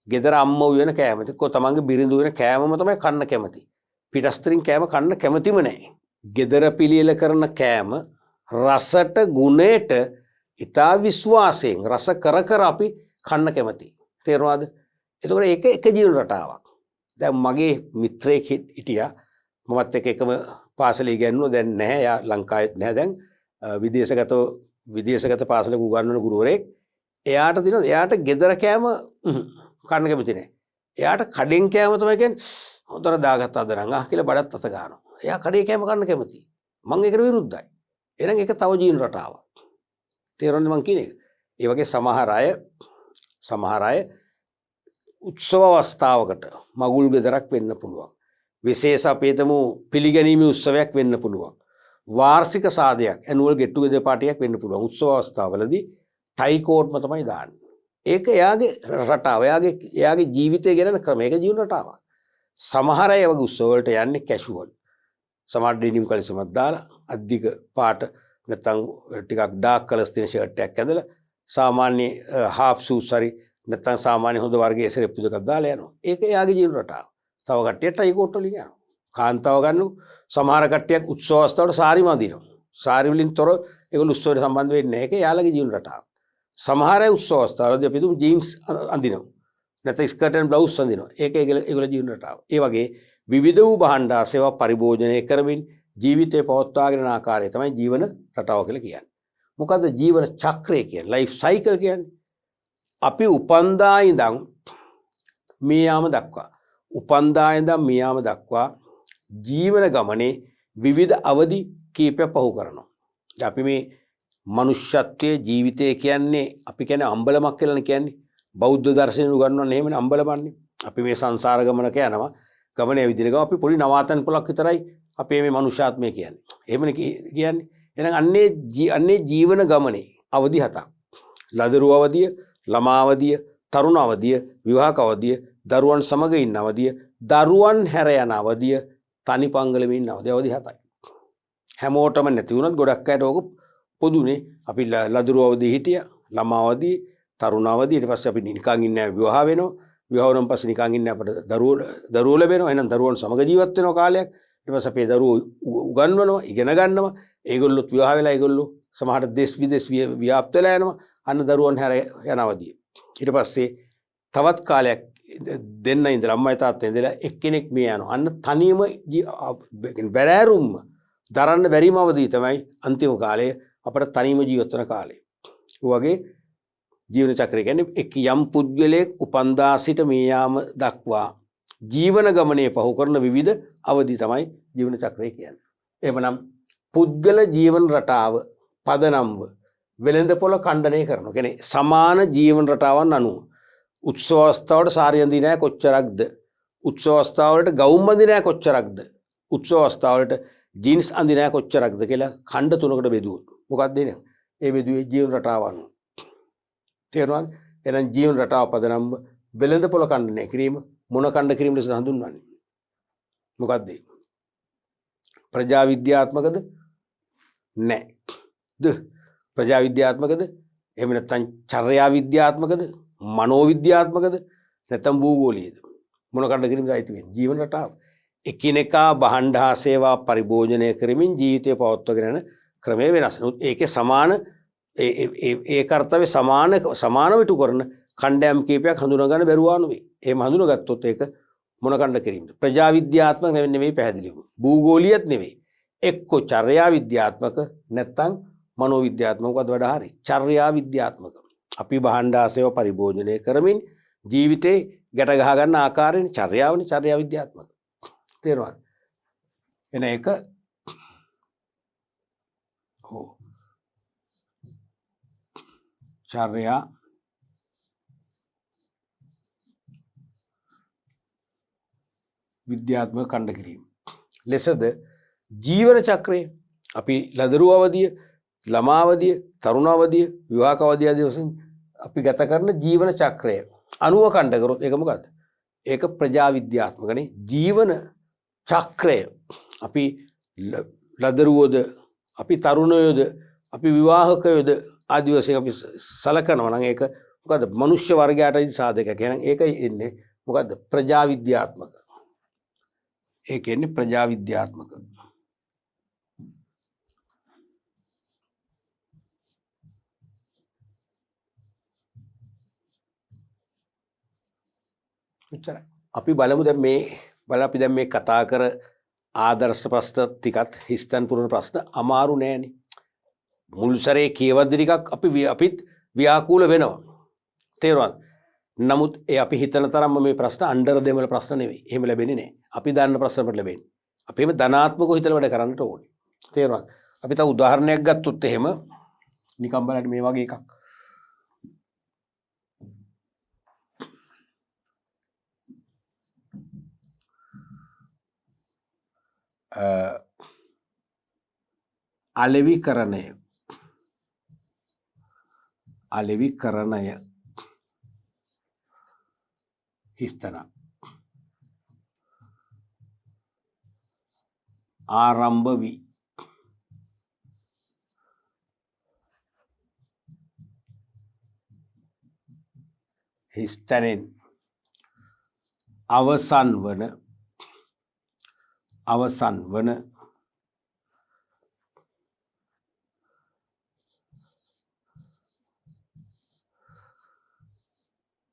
ගෙදර අම්මෝ වෙන කෑම. එක්කෝ තමන්ගේ බිරිඳු වෙන කෑමම තමයි කන්න කැමති. පිටස්තරින් කෑම කන්න කැමතිම නැහැ. ගෙදර පිළියෙල කරන කෑම රසට ගුණයට ඉතා විශ්වාසයෙන් රස කර කර අපි කන්න කැමති. තේරුණාද? එතකොට ඒක එක ජීවන රටාවක්. දැන් මගේ මිත්‍රයෙක් හිටියා. මමත් එක්ක එකම පාසලේ ඉගෙනුණා. දැන් නැහැ. යා ලංකාවෙත් නැහැ දැන්. විදේශගත පාසලක උගන්වන ගුරුවරයෙක්. එයාට ගෙදර කෑම කන්න කැමති නැහැ. එයාට කඩෙන් කෑම තමයි කියන්නේ හොඳට දාගත්ත අදරංග කියලා බඩත් අත ගන්නවා. එයා කඩේ කෑම කන්න කැමතියි. මම ඒකට විරුද්ධයි. එහෙනම් ඒක තව ජීවන රටාවක්. තේරෙනවද මං කියන එක? ඒ වගේ සමහර අය උත්සව අවස්ථාවකට මගුල් ගෙදරක් වෙන්න පුළුවන්. විශේෂ අපේතම පිළිගැනීමේ උත්සවයක් වෙන්න පුළුවන්. වාර්ෂික සාදයක් ඇනුවල් get together පාටියක් වෙන්න පුළුවන්. උත්සව අවස්ථාවලදී ටයි කෝට්ම තමයි දාන්නේ. ඒක එයාගේ රටාව. එයාගේ ජීවිතය ගෙනන ක්‍රම. ඒක ජීවන රටාවක්. සමහර අය වගේ උත්සව වලට යන්නේ කැෂුවල්. සමහර ඩෙනිම් කලිසමක් දාලා අධික පාට නැත්නම් ටිකක් ඩාර්ක් කලර්ස් තියෙන ෂර්ට් එකක් ඇඳලා සාමාන්‍ය හාෆ් ෂූස් හරි නැත්නම් සාමාන්‍ය හොඳ වර්ගයේ සෙරෙප්පු දෙකක් දාලා යනවා. ඒක එයාගේ ජීවන රටාව. තව කට්ටියට ටයි කෝට් වලින් යනවා. කාන්තාව ගන්නු සමහර කට්ටියක් උත්සව අවස්ථාවලට සාරි මදිනවා. සාරි වලින් තොර ඒගොල්ලෝ උත්සවයට සම්බන්ධ වෙන්නේ නැහැ. ඒක එයාලගේ ජීවන රටාව. සමහර අය උත්සව අවස්ථාවලදී අපි තුමු ජීන්ස් අඳිනවා. නැත්නම් ස්කර්ට් ඇන්ඩ් බ්ලවුස් අඳිනවා. ඒක ඒගොල්ලෝ ජීවන රටාව. ඒ වගේ විවිධ වූ භාණ්ඩ සේවා පරිභෝජනය කරමින් ජීවිතේ පවත්වාගෙන යන ආකාරය තමයි ජීවන රටාව කියලා කියන්නේ. මොකද්ද ජීවන චක්‍රය කියන්නේ? ලයිෆ් සයිකල් කියන්නේ. අපි උපන්දා ඉඳන් මියාම දක්වා ජීවන ගමනේ විවිධ අවදි කීපයක් පහු කරනවා. අපි මේ මනුෂ්‍යත්වයේ ජීවිතය කියන්නේ අපි කියන්නේ අම්බලමක් කියලා කියන්නේ. බෞද්ධ දර්ශනය උගන්වන්නේ එහෙමනේ අම්බලමන්නේ. අපි මේ සංසාර ගමනක යනවා. ගමනේ විදින ගම අපි පොඩි නවාතන් පොලක් විතරයි අපේ මේ මනුෂ්‍යාත්මය කියන්නේ. එහෙමනේ කියන්නේ. එහෙනම් අන්නේ ජීවන ගමනේ අවදි හතක්. ලදරු අවදිය, ළමා අවදිය, තරුණ අවදිය, විවාහක අවදිය, දරුවන් සමග ඉන්න අවදිය, දරුවන් හැර යන අවදිය, තනි පංගලෙමින් ඉන්න අවදිය හතයි. හැමෝටම නැති වුණත් ගොඩක් අයට ඕක පොදුනේ. අපි ලදරු අවදිය හිටියා, ළමා අවදිය, තරුණ අවදිය, ඊට පස්සේ අපි නිකන් ඉන්නේ විවාහ වෙනවා. විවාහ වුණාන් පස්සේ නිකන් ඉන්නේ අපිට දරුවෝ ලැබෙනවා. එහෙනම් දරුවන් සමග ජීවත් වෙනවා කාලයක්. ඊට පස්සේ අපේ දරුවෝ උගන්වනවා, ඉගෙන ගන්නවා. ඒගොල්ලොත් විවාහ වෙලා ඒගොල්ලෝ සමහර දේශ විදේශ ව්‍යාප්ත වෙලා යනවා. අන්න දරුවන් හැර යන අවදිය. ඊට පස්සේ තවත් කාලයක් දෙන්න ඉඳලා අම්මයි තාත්තයි ඉඳලා එක්කෙනෙක් මිය යනවා. අන්න තනියම බැරෑරුම්ම දරන්න බැරිම අවදිය තමයි අන්තිම කාලය අපිට තනියම ජීවත් වෙන කාලය. ඒ වගේ ජීවන චක්‍රය කියන්නේ එක් යම් පුද්ගලයෙක් උපන්දා සිට මිය යාම දක්වා ජීවන ගමනේ පහු කරන විවිධ අවදි තමයි ජීවන චක්‍රය කියන්නේ. එහෙමනම් පුද්ගල ජීවන රටාව පදනම්ව වෙළඳ පොළ ඛණ්ඩනය කරනවා. කියන්නේ සමාන ජීවන රටාවන් අනුව උත්සව අවස්ථාවලට සාරිය අඳින අය කොච්චරක්ද? උත්සව අවස්ථාවලට ගවුම් අඳින අය කොච්චරක්ද? උත්සව අවස්ථාවලට ජීන්ස් අඳින අය කොච්චරක්ද කියලා ඛණ්ඩ තුනකට බෙදුවොත් මොකක්ද එන්නේ? ඒ බෙදුවේ ජීවන රටාව අනුව. තේරුණාද? එහෙනම් ජීවන රටාව පදනම්ව වෙළඳ පොළ ඛණ්ඩනය කිරීම මොන ඛණ්ඩ කිරීම ලෙස හඳුන්වන්නේ? මොකක්ද? ප්‍රජා විද්‍යාත්මකද? නැහැ. ප්‍රජා විද්‍යාත්මකද? එහෙම නැත්නම් චර්යා විද්‍යාත්මකද? මනෝ විද්‍යාත්මකද? නැත්නම් භූගෝලීයද? මොන ඛණ්ඩ කිරීමද අයිති වෙන්නේ? ජීවන රටාව. එකිනෙකා භාණ්ඩ හා සේවා පරිභෝජනය කරමින් ජීවිතය පවත්වාගෙන යන ක්‍රමය වෙනස්. ඒකේ සමාන ඒ කර්තව්‍ය සමානව ඉටු කරන ඛණ්ඩයම් කීපයක් හඳුනා ගන්න බැරුවා නෙවෙයි. එහෙම හඳුනාගත්තොත් ඒක මොන ඛණ්ඩ කිරීමද? ප්‍රජා විද්‍යාත්මක නෙවෙයි පැහැදිලිව. භූගෝලීයත් නෙවෙයි. එක්ක චර්යා විද්‍යාත්මක නැත්නම් මනෝ විද්‍යාත්මකවත් වඩා හරි. චර්යා විද්‍යාත්මක. අපි භාණ්ඩ හා සේවා පරිභෝජනය කරමින් ජීවිතේ ගැට ගහ ගන්න ආකාරයෙන් චර්යාවනේ චර්යා විද්‍යාත්මක. තේරුණාද? එන එක චර්යා විද්‍යාත්මක ඛණ්ඩ කිරීම ලෙසද ජීවන චක්‍රය අපි ලදරු අවදිය, ළමා අවදිය, තරුණ අවදිය, විවාහක අවදිය ආදී වශයෙන් අපි ගත කරන ජීවන චක්‍රය 90 ඛණ්ඩ කරොත් ඒක මොකද්ද? ඒක ප්‍රජා විද්‍යාත්මකනේ ජීවන චක්‍රය. අපි ලදරුවෝද, අපි තරුණයෝද, අපි විවාහකයෝද ආදි වශයෙන් අපි සලකනවා නම් ඒක මොකද්ද? මනුෂ්‍ය වර්ගයට සාධකයක්. එහෙනම් ඒක එන්නේ මොකද්ද? ප්‍රජා විද්‍යාත්මක. ඒ කියන්නේ ප්‍රජා විද්‍යාත්මක. එච්චරයි. අපි බලමු දැන් අපි දැන් මේ කතා කර ආදර්ශ ප්‍රශ්න ටිකත් හිස්තන් පුරන ප්‍රශ්න අමාරු නෑනේ. මුල් සැරේ කියවද්දි ටිකක් අපිත් ව්‍යාකූල වෙනවා. තේරුණාද? නමුත් ඒ අපි හිතන තරම්ම මේ ප්‍රශ්න අnder දෙමළ ප්‍රශ්න නෙවෙයි. එහෙම ලැබෙන්නේ නෑ. අපි දන්න ප්‍රශ්න අපිට ලැබෙන්නේ. අපි එහෙම ධනාත්මකව හිතලා වැඩ කරන්නට ඕනේ. තේරුණාද? අපි තව උදාහරණයක් ගත්තොත් එහෙම නිකම් බලන්න මේ වගේ එකක්. අලෙවිකරණය හිස්තන ආරම්භ වී හිස්තනෙන් අවසන් වන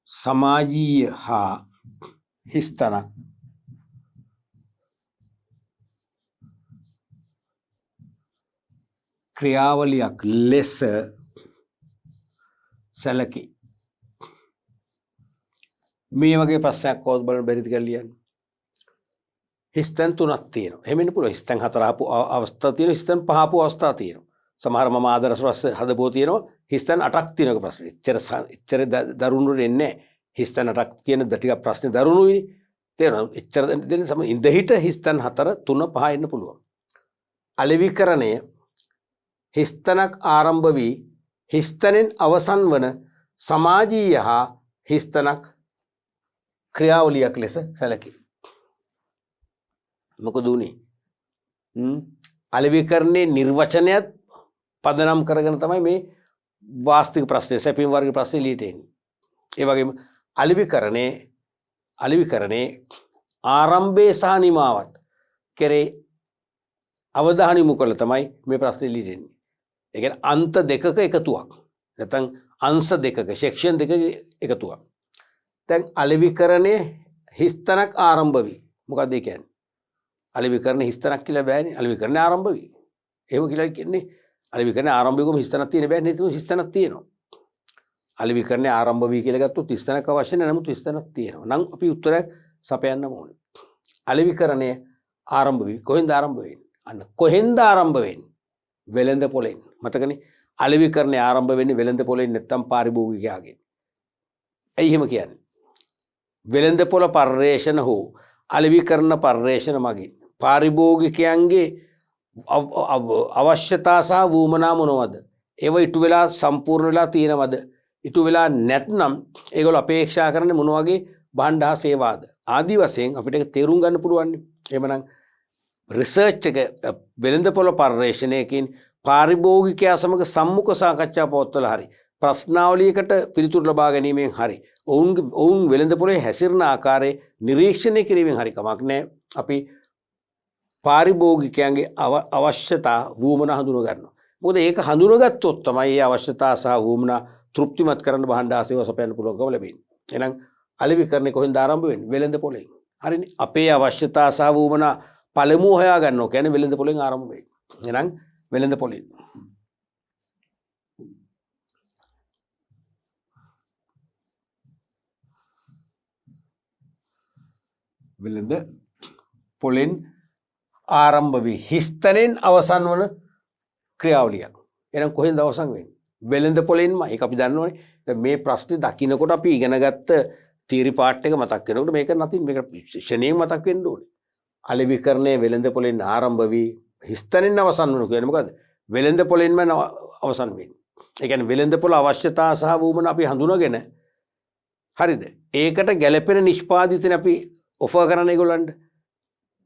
සමාජීය හා හිස්තනක් ක්‍රියාවලියක් ලෙස සැලකේ. මේ වගේ ප්‍රශ්නයක් කවුද බලන්න බැරිද කියලා ලියන්න. හිස්තන් 3ක් තියෙනවා. එහෙම ඉන්න පුළුවන්. හිස්තන් 4 ආපු අවස්ථා තියෙනවා. හිස්තන් 5 ආපු අවස්ථා තියෙනවා. සමහර මම ආදර්ශ ප්‍රශ්න හදපුවා තියෙනවා. හිස්තන් 8ක් තියෙනක ප්‍රශ්න. එච්චර දරුණු වෙන්නේ නැහැ. හිස්තන් 8ක් කියන ටික ප්‍රශ්නේ දරුණුයිනේ. තේරෙනවද? එච්චර දෙන්නේ සම ඉඳහිට හිස්තන් 4 3 5 එන්න පුළුවන්. අලෙවිකරණය හිස්තනක් ආරම්භ වී හිස්තනෙන් අවසන් වන සමාජීය හා හිස්තනක් ක්‍රියාවලියක් ලෙස සැලකේ. මොකද උනේ? අලෙවිකරණයේ නිර්වචනයත් පදනම් කරගෙන තමයි මේ වාස්තික ප්‍රශ්නේ සැපීම් වර්ග ප්‍රශ්නේ ලියට එන්නේ. ඒ වගේම අලෙවිකරණේ ආරම්භයේ සහ නිමාවත් කෙරේ අවධානය යොමු කළ තමයි මේ ප්‍රශ්නේ ලියට එන්නේ. ඒ කියන්නේ අන්ත දෙකක එකතුවක්. නැත්නම් අංශ දෙකක සෙක්ෂන් දෙකක එකතුවක්. දැන් අලෙවිකරණේ හිස්තනක් ආරම්භ වී මොකක්ද ඒ කියන්නේ? අලෙවිකරණේ හිස්තනක් කියලා බෑනේ. අලෙවිකරණේ ආරම්භ වී. එහෙම කියලා කියන්නේ අලෙවිකරණේ ආරම්භයකම හිස්තනක් තියෙන බෑ නේද? හිස්තනක් තියෙනවා. අලෙවිකරණේ ආරම්භ වී කියලා ගත්තොත් හිස්තනක් අවශ්‍ය නැහැ. නමුත් හිස්තනක් තියෙනවා. නම් අපි උත්තරයක් සපයන්න ඕනේ. අලෙවිකරණේ ආරම්භ වී කොහෙන්ද ආරම්භ වෙන්නේ? අන්න කොහෙන්ද ආරම්භ වෙන්නේ? වෙළඳ පොලෙන්. මතකනේ අලෙවිකරණේ ආරම්භ වෙන්නේ වෙළඳ පොලෙන් නැත්තම් පාරිභෝගිකයාගෙන්. ඇයි එහෙම කියන්නේ? වෙළඳ පොළ පර්යේෂණ හෝ අලෙවිකරණ පර්යේෂණ මගින් පාරිභෝගිකයන්ගේ අවශ්‍යතා සහ වුමනා මොනවද? ඒව ඉටු වෙලා සම්පූර්ණ වෙලා තියෙනවද? ඉටු වෙලා නැත්නම් ඒගොල්ලෝ අපේක්ෂා කරන්නේ මොන වගේ භාණ්ඩ හා සේවාද? ආදි වශයෙන් අපිට ඒක තේරුම් ගන්න පුළුවන්. එහෙමනම් රිසර්ච් එක වෙළඳ පොළ පර්යේෂණයකින් පාරිභෝගිකයා සමග සම්මුඛ සාකච්ඡා පවත්වලා හරි ප්‍රශ්නාවලියකට පිළිතුරු ලබා ගැනීමෙන් හරි ඔවුන් වෙළඳ පොළේ හැසිරෙන ආකාරය නිරීක්ෂණය කිරීමෙන් හරි කමක් නැහැ. අපි පාරිභෝගිකයන්ගේ අවශ්‍යතා වුමනා හඳුනා ගන්නවා. මොකද ඒක හඳුනාගත්තොත් තමයි මේ අවශ්‍යතා සහ වුමනා තෘප්තිමත් කරන්න භාණ්ඩ ආසේව සපයන්න පුළුවන්කම ලැබෙන්නේ. එහෙනම් අලෙවිකරණේ කොහෙන්ද ආරම්භ වෙන්නේ? වෙළඳ පොළෙන්. හරිනේ. අපේ අවශ්‍යතා සහ වුමනා පළමුව හොයා ගන්නවා කියන්නේ වෙළඳ පොළෙන් ආරම්භ වෙන්නේ. එහෙනම් වෙළඳ පොළෙන්. වෙළඳ පොළෙන් ආරම්භ වී හිස්තනෙන් අවසන් වන ක්‍රියාවලියක්. එහෙනම් කොහෙන්ද අවසන් වෙන්නේ? වෙළඳ පොළෙන්ම. ඒක අපි දන්නවනේ. දැන් මේ ප්‍රශ්නේ දකින්නකොට අපි ඉගෙනගත්ත තියරි පාර්ට් එක මතක් වෙනකොට මේක නැතිනම් මේක ශණයෙන් මතක් වෙන්න ඕනේ. අලෙවිකරණයේ වෙළඳ පොළෙන් ආරම්භ වී හිස්තනෙන් අවසන් වන කියන්නේ මොකද්ද? වෙළඳ පොළෙන්ම අවසන් වෙන්නේ. ඒ කියන්නේ වෙළඳපොළ අවශ්‍යතා සහ වුමන අපි හඳුනගෙන හරිද? ඒකට ගැළපෙන නිෂ්පාදිතන අපි ඔෆර් කරන ඒගොල්ලන්ට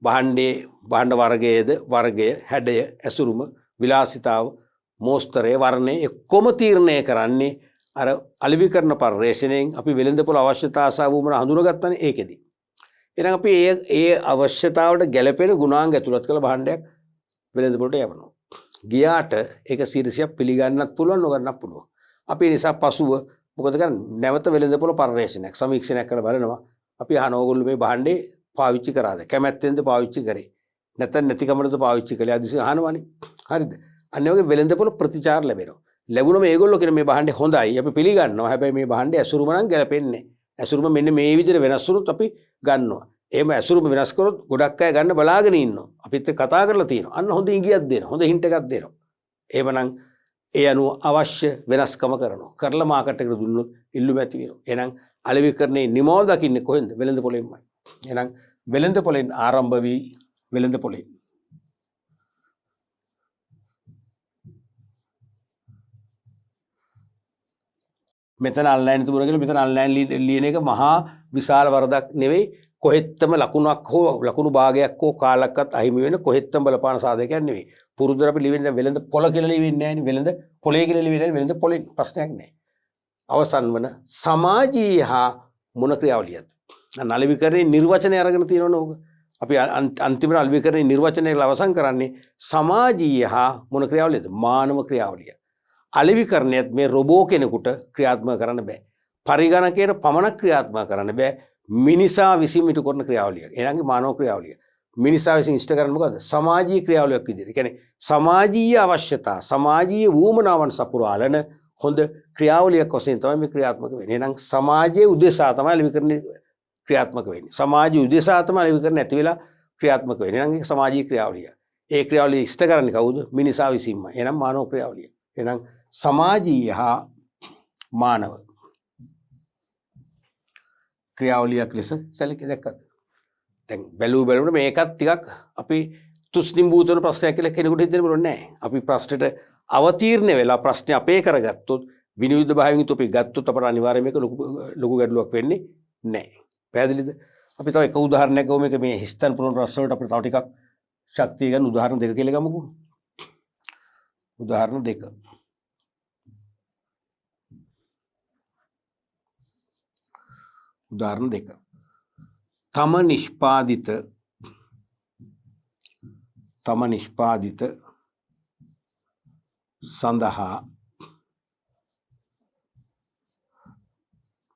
භාණ්ඩ වර්ගය, හැඩය, ඇසුරුම, විලාසිතාව, මෝස්තරය, වර්ණය එක්කොම තීරණය කරන්නේ අර අලෙවිකරණ පරිශ්‍රණයෙන් අපි වෙළඳපොළ අවශ්‍යතා සහ වුමන හඳුනගත්තනේ ඒකෙදි. එහෙනම් අපි ඒ අවශ්‍යතාවට ගැළපෙන ගුණාංග ඇතුළත් කළ භාණ්ඩයක් වෙළඳපොළට යවනවා. ගියාට ඒක සිරසියක් පිළිගන්නත් පුළුවන් නොගන්නත් පුළුවන්. අපි ඒ නිසා පසුව මොකද කරන්නේ? නැවත වෙළඳපොළ පරිශ්‍රණයක් සමීක්ෂණයක් කරලා බලනවා. අපි අහන ඕගොල්ලෝ මේ භාණ්ඩේ පාවිච්චි කරාද? කැමැත්තෙන්ද පාවිච්චි කරේ? නැත්නම් නැතිකමටද පාවිච්චි කළේ? ආදිසි අහනවනේ. හරිද? අන්න ඒ වගේ වෙළඳපොළ ප්‍රතිචාර ලැබෙනවා. ලැබුණම මේගොල්ලෝ කියන මේ භාණ්ඩේ හොඳයි. අපි පිළිගන්නවා. හැබැයි මේ භාණ්ඩේ ඇසුරුම නම් ගැලපෙන්නේ නැහැ. ඇසුරුම මෙන්න මේ විදිහට වෙනස් වුණොත් අපි ගන්නවා. එහෙම ඇසුරුම වෙනස් කරොත් ගොඩක් අය ගන්න බලාගෙන ඉන්නවා. අපිත් එක්ක කතා කරලා තියෙනවා. අන්න හොඳ ඉඟියක් දෙනවා. හොඳ හින්ට් එකක් දෙනවා. එහෙමනම් ඒ අනුව අවශ්‍ය වෙනස්කම කරනවා. කරලා මාකට් එකට දුන්නොත් ඉල්ලුම ඇති වෙනවා. එහෙනම් අලෙවිකරණේ නිමව දකින්නේ කොහෙන්ද? වෙළඳපොළෙන්මයි. එහෙනම් වෙළඳපොළෙන් ආරම්භ වී වෙළඳපොළේ මෙතන ඔන්ලයින් තුර කියලා මෙතන ඔන්ලයින් ලියන එක මහා විශාල වරදක් නෙවෙයි. කොහෙත්තම ලකුණක් හෝ ලකුණු භාගයක් හෝ කාලයක්වත් අහිමි වෙන කොහෙත්තම බලපාන සාධකයක් නෙවෙයි. පුරුදුර අපි ලිවෙන්නේ දැන් වෙළඳ පොළ කියලා ලිවෙන්නේ නැහැ නේ. වෙළඳ පොළේ කියලා ලිවෙන්නේ නැහැ. වෙළඳ පොළේ ප්‍රශ්නයක් නැහැ. අවසන් වන සමාජීය හා මොන ක්‍රියාවලියද? අලෙවිකරණේ නිර්වචනය අරගෙන තියෙනවනේ ඕක. අපි අන්තිමට අලෙවිකරණේ නිර්වචනය අවසන් කරන්නේ සමාජීය හා මොන ක්‍රියාවලියද? මානව ක්‍රියාවලිය. අලෙවිකරණයත් මේ රොබෝ කෙනෙකුට ක්‍රියාත්මක කරන්න බෑ. පරිගණකයට පමණක් ක්‍රියාත්මක කරන්න බෑ. මිනිසා විසින් ඉටු කරන ක්‍රියාවලිය. එනංගේ මානව ක්‍රියාවලිය. මිනිසා විසින් ඉෂ්ට කරන්නේ මොකද්ද? සමාජීය ක්‍රියාවලියක් විදිහට. ඒ කියන්නේ සමාජීය අවශ්‍යතා, සමාජීය වුමනාවන් සපුරාලන හොඳ ක්‍රියාවලියක් වශයෙන් තමයි මේ ක්‍රියාත්මක වෙන්නේ. එහෙනම් සමාජයේ උදෙසා තමයි අලෙවිකරණේ ක්‍රියාත්මක වෙන්නේ. සමාජීය උදෙසා තමයි අලෙවිකරණ ඇති වෙලා ක්‍රියාත්මක වෙන්නේ. එහෙනම් ඒක සමාජීය ක්‍රියාවලිය. ඒ ක්‍රියාවලිය ඉෂ්ට කරන්නේ කවුද? මිනිසා විසින්මයි. එහෙනම් මානව ක්‍රියාවලිය. එහෙනම් සමාජීය හා මානව ක්‍රියාවලියක් ලෙස සැලකී දැක්කද? දැන් බැලුවට මේකත් ටිකක් අපි තුෂ්ණිම්බූත වෙන ප්‍රශ්නයක් කියලා කෙනෙකුට හිතෙන්න පුළුවන් නෑ. අපි ප්‍රශ්නෙට අවතීර්ණ වෙලා ප්‍රශ්නේ අපේ කරගත්තොත් විනිවිද භාවයෙන් අපි ගත්තොත් අපට අනිවාර්යයෙන් මේක ලොකු ගැටලුවක් වෙන්නේ නෑ. පැහැදිලිද? අපි තව එක උදාහරණයක් ගමු. මේක මේ හිස්තන් පුරන ප්‍රශ්න වලට අපිට තව ටිකක් ශක්තිය ගන්න උදාහරණ දෙක කියලා ගමුකෝ. උදාහරණ දෙක. උදාහරණ දෙක. තම නිෂ්පාදිත සඳහා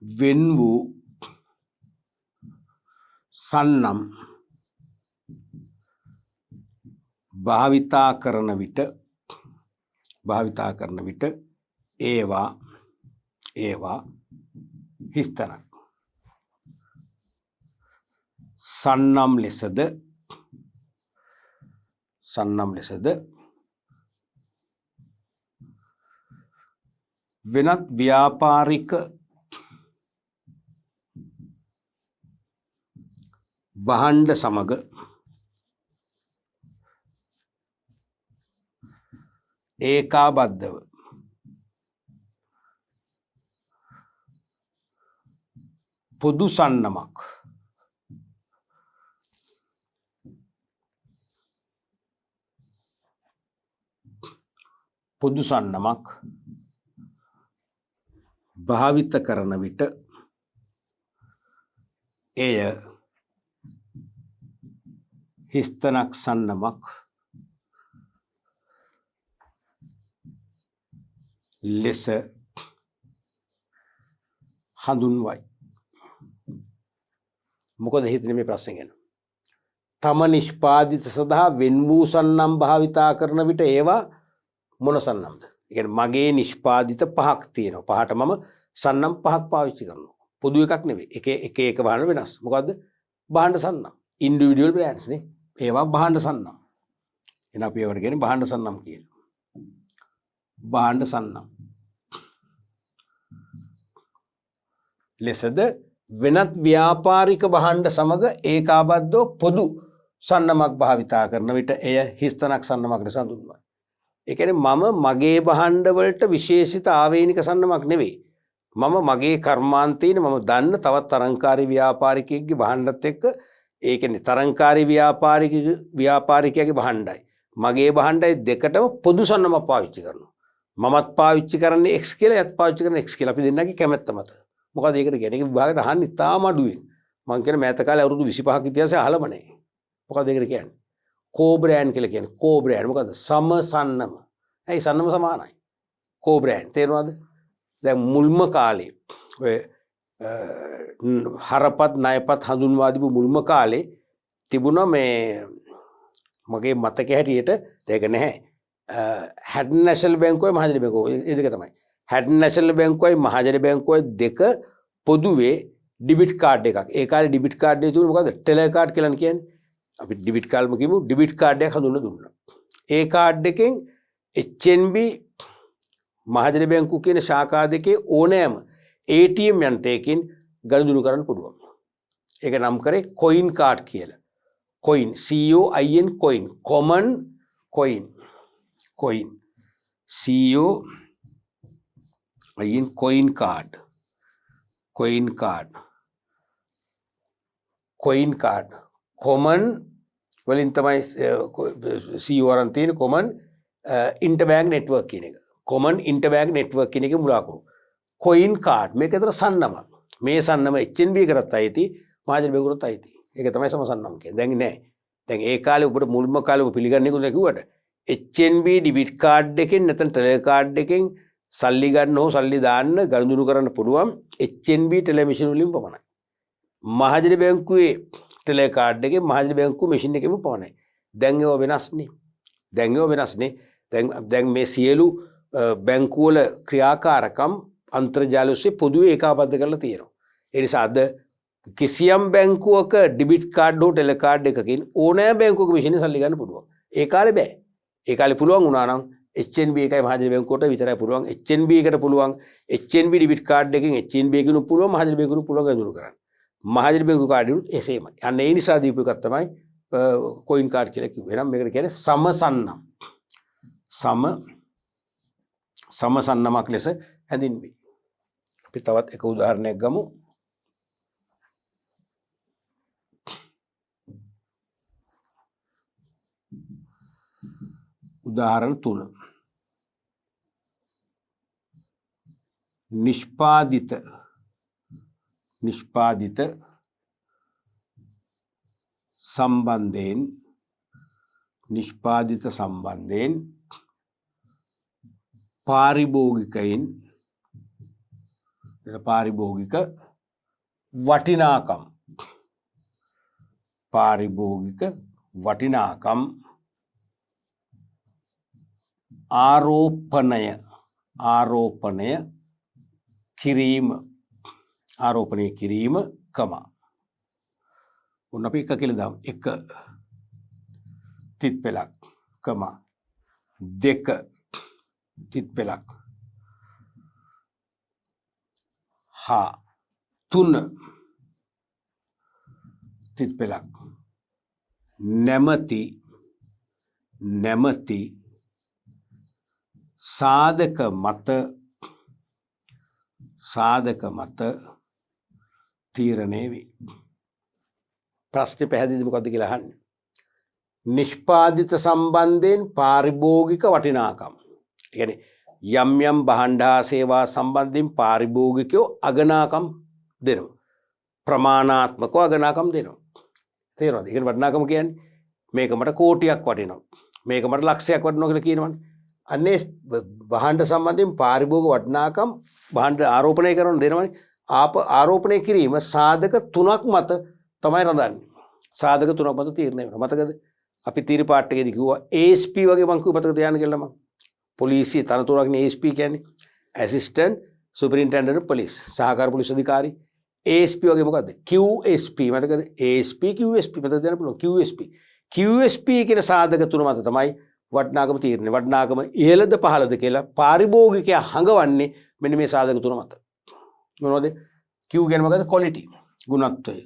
වෙන් වූ සන්නම් භාවිතා කරන විට ඒවා හිස්තනක්. සන්නම් ලෙසද වෙනත් ව්‍යාපාරික භාණ්ඩ සමග ඒකාබද්ධව පොදු සන්නමක් භාවිත කරන විට එය හිස්තනක් සන්නමක් ලෙස හඳුන්වයි. මොකද හිතන්නේ මේ ප්‍රශ්නේ ගැන? තම නිෂ්පාදිත සඳහා වෙන් වූ සන්නම් භාවිතා කරන විට ඒවා මොන සන්නම්ද? ඒ කියන්නේ මගේ නිෂ්පාදිත පහක් තියෙනවා. පහට මම සන්නම් පහක් පාවිච්චි කරනවා. පොදු එකක් නෙවෙයි. එක භාණ්ඩ වෙනස්. මොකද්ද? භාණ්ඩ සන්නම්. ඉන්ඩිවිඩුවල් බ්‍රෑන්ඩ්ස් නේ. ඒවා භාණ්ඩ සන්නම්. එන අපි ඒවට කියන්නේ භාණ්ඩ සන්නම් කියලා. භාණ්ඩ සන්නම් ලෙසද වෙනත් ව්‍යාපාරික භාණ්ඩ සමග ඒකාබද්ධව පොදු සන්නමක් භාවිතා කරන විට එය හිස්තනක් සන්නමක් ලෙස හඳුන්වයි. ඒ කියන්නේ මම මගේ භාණ්ඩ වලට විශේෂිත ආවේනික සන්නමක් නෙවෙයි. මම මගේ කර්මාන්තේන මම දන්න තවත් තරංකාරී ව්‍යාපාරිකයෙක්ගේ භාණ්ඩත් එක්ක ඒ කියන්නේ තරංකාරී ව්‍යාපාරිකයාගේ භාණ්ඩයි මගේ භාණ්ඩයි දෙකටම පොදු සන්නමක් පාවිච්චි කරනවා. මමත් පාවිච්චි කරන්නේ X කියලා එයත් පාවිච්චි කරන්නේ X කියලා. අපි දෙන්නගේ කැමැත්ත මත. මොකද ඒකට කියන්නේ ඒක විභාගයට අහන්නේ තාම අඩුවෙන්. මම කියන මෑත කාලේ අවුරුදු 25ක ඉතිහාසය අහලම නැහැ. මොකද ඒකට කියන්නේ? කෝ බ්‍රෑන්ඩ් කියලා කියන්නේ. කෝ බ්‍රෑන්ඩ් මොකද? සම සන්නම. ඇයි සන්නම සමානයි. කෝ බ්‍රෑන්ඩ් තේරෙනවද? දැන් මුල්ම කාලේ ඔය හරපත් ණයපත් හඳුන්වා දීපු මුල්ම කාලේ තිබුණා මේ මගේ මතක හැටියට ඒක නැහැ. හැඩන් නැෂනල් බැංකුවයි මහජන බැංකුවයි ඒ දෙක තමයි. හැඩන් නැෂනල් බැංකුවයි මහජන බැංකුවයි දෙක පොදුවේ ඩෙබිට් කාඩ් එකක්. ඒ කාලේ ඩෙබිට් කාඩ් එක තිබුණේ මොකද්ද? ටෙලර් කාඩ් කියලා කියන්නේ. අපි ඩෙබිට් කාඩ්ම කියමු. ඩෙබිට් කාඩ් එකක් හඳුන්වලා දුන්නා. ඒ කාඩ් එකෙන් HNB මහජන බැංකුව කියන ශාඛා දෙකේ ඕනෑම ATM යන්ත්‍රයකින් ගනුදෙනු කරන්න පුළුවන්. ඒක නම් කරේ කොයින් කාඩ් කියලා. Coin COIN coin common coin coin COIN coin card coin card coin card common වලින් තමයි CO අරන් තියෙන common interbank network කියන එක. common interbank network කියන එක මුලාකුරු. coin card මේක ඇතර සන්නම. මේ සන්නම HNB කරත් අයිති මහජන බැංකුවටත් අයිති. ඒක තමයි සමසන්නම් කියන්නේ. දැන් නෑ. දැන් ඒ කාලේ ඔබට මුල්ම කාලේ ඔබ පිළිගන්නේ කොහොමද කිව්වට HNB ඩෙබිට් කාඩ් එකෙන් නැත්නම් ටෙලර් කාඩ් එකෙන් සල්ලි ගන්න හෝ සල්ලි දාන්න ගනුදෙනු කරන්න පුළුවන් HNB ටෙලර් මැෂින් වලින් පමණයි. මහජන බැංකුවේ ටෙලර් කාඩ් එකේ මහජන බැංකුව මැෂින් එකෙම පමණයි. දැන් ඒවා වෙනස්නේ. දැන් මේ සියලු බැංකුව වල ක්‍රියාකාරකම් අන්තර්ජාල ඔස්සේ පොදුවේ ඒකාබද්ධ කරලා තියෙනවා. ඒ නිසා අද කිසියම් බැංකුවක ඩෙබිට් කාඩ් හෝ ටෙලර් කාඩ් එකකින් ඕනෑම බැංකුවක මැෂින් එකෙන් සල්ලි ගන්න පුළුවන්. ඒ කාලේ බෑ. ඒ කාලේ පුළුවන් වුණා නම් HNB එකයි මහජන බැංකුවට විතරයි පුළුවන්. HNB එකට පුළුවන් HNB ඩෙබිට් කාඩ් එකෙන් HNB එකකින් පුළුවන් මහජන බැංකුවට පුළුවන් ගනුදෙනු කරන්න. මහජන බැංකුව කාඩුත් එසේමයි. අන්න ඒ නිසා දීපු එකක් තමයි කොයින් කාඩ් කියලා කිව්වේ. එහෙනම් මේකට කියන්නේ සමසන්නම්. සමසන්නමක් ලෙස හැඳින්වේ. අපි තවත් එක උදාහරණයක් ගමු. උදාහරණ 3. නිෂ්පාදිත සම්බන්ධයෙන් පාරිභෝගික වටිනාකම් ආරෝපණය කිරීම කම. ඔන්න අපි එක කියලා දාමු. 1 තිත් පෙලක් කම 2 තිත් පෙලක් 3 තිත් පෙලක් නැමැති සාධක මත තීරණය වේ. ප්‍රශ්නේ පැහැදිලිද මොකද්ද කියලා අහන්නේ. නිෂ්පාදිත සම්බන්ධයෙන් පාරිභෝගික වටිනාකම්. ඒ කියන්නේ යම් භාණ්ඩ හා සේවා සම්බන්ධයෙන් පාරිභෝගිකයෝ අගනාකම් දෙනවා. ප්‍රමාණාත්මකව අගනාකම් දෙනවා. තේරෙනවද? ඒ කියන්නේ වටිනාකම කියන්නේ මේක මට කෝටියක් වටිනවා. මේක මට ලක්ෂයක් වටිනවා කියලා කියනවනේ. අන්නේ භාණ්ඩ සම්බන්ධයෙන් පාරිභෝගික වටිනාකම් භාණ්ඩ ආරෝපණය කරන දෙනවනේ. ආරෝපණය කිරීම සාධක 3ක් මත තමයි රඳන්නේ. සාධක 3ක් මත තීරණය වෙනවා. මතකද? අපි තීර පාට් එකේදී කිව්වා ASP වගේ මං කිව්ව මතක තියාගන්න කියලා මම. පොලිසිය තනතුරක් නේ ASP කියන්නේ. ඇසිස්ටන්ට් සුපරින්ටෙන්ඩන්ට් පොලිස් සහකාර පොලිස් අධිකාරී. ASP වගේ මොකද්ද? QSP මතකද? ASP QSP මතක තියාගන්න පුළුවන්. QSP කියන සාධක 3 මත තමයි වටිනාකම තීරණය. වටිනාකම ඉහළද පහළද කියලා පාරිභෝගිකයා හඟවන්නේ මෙන්න මේ සාධක 3 මත. මොනවද? Q කියන්නේ මොකද්ද? quality ගුණත්වය.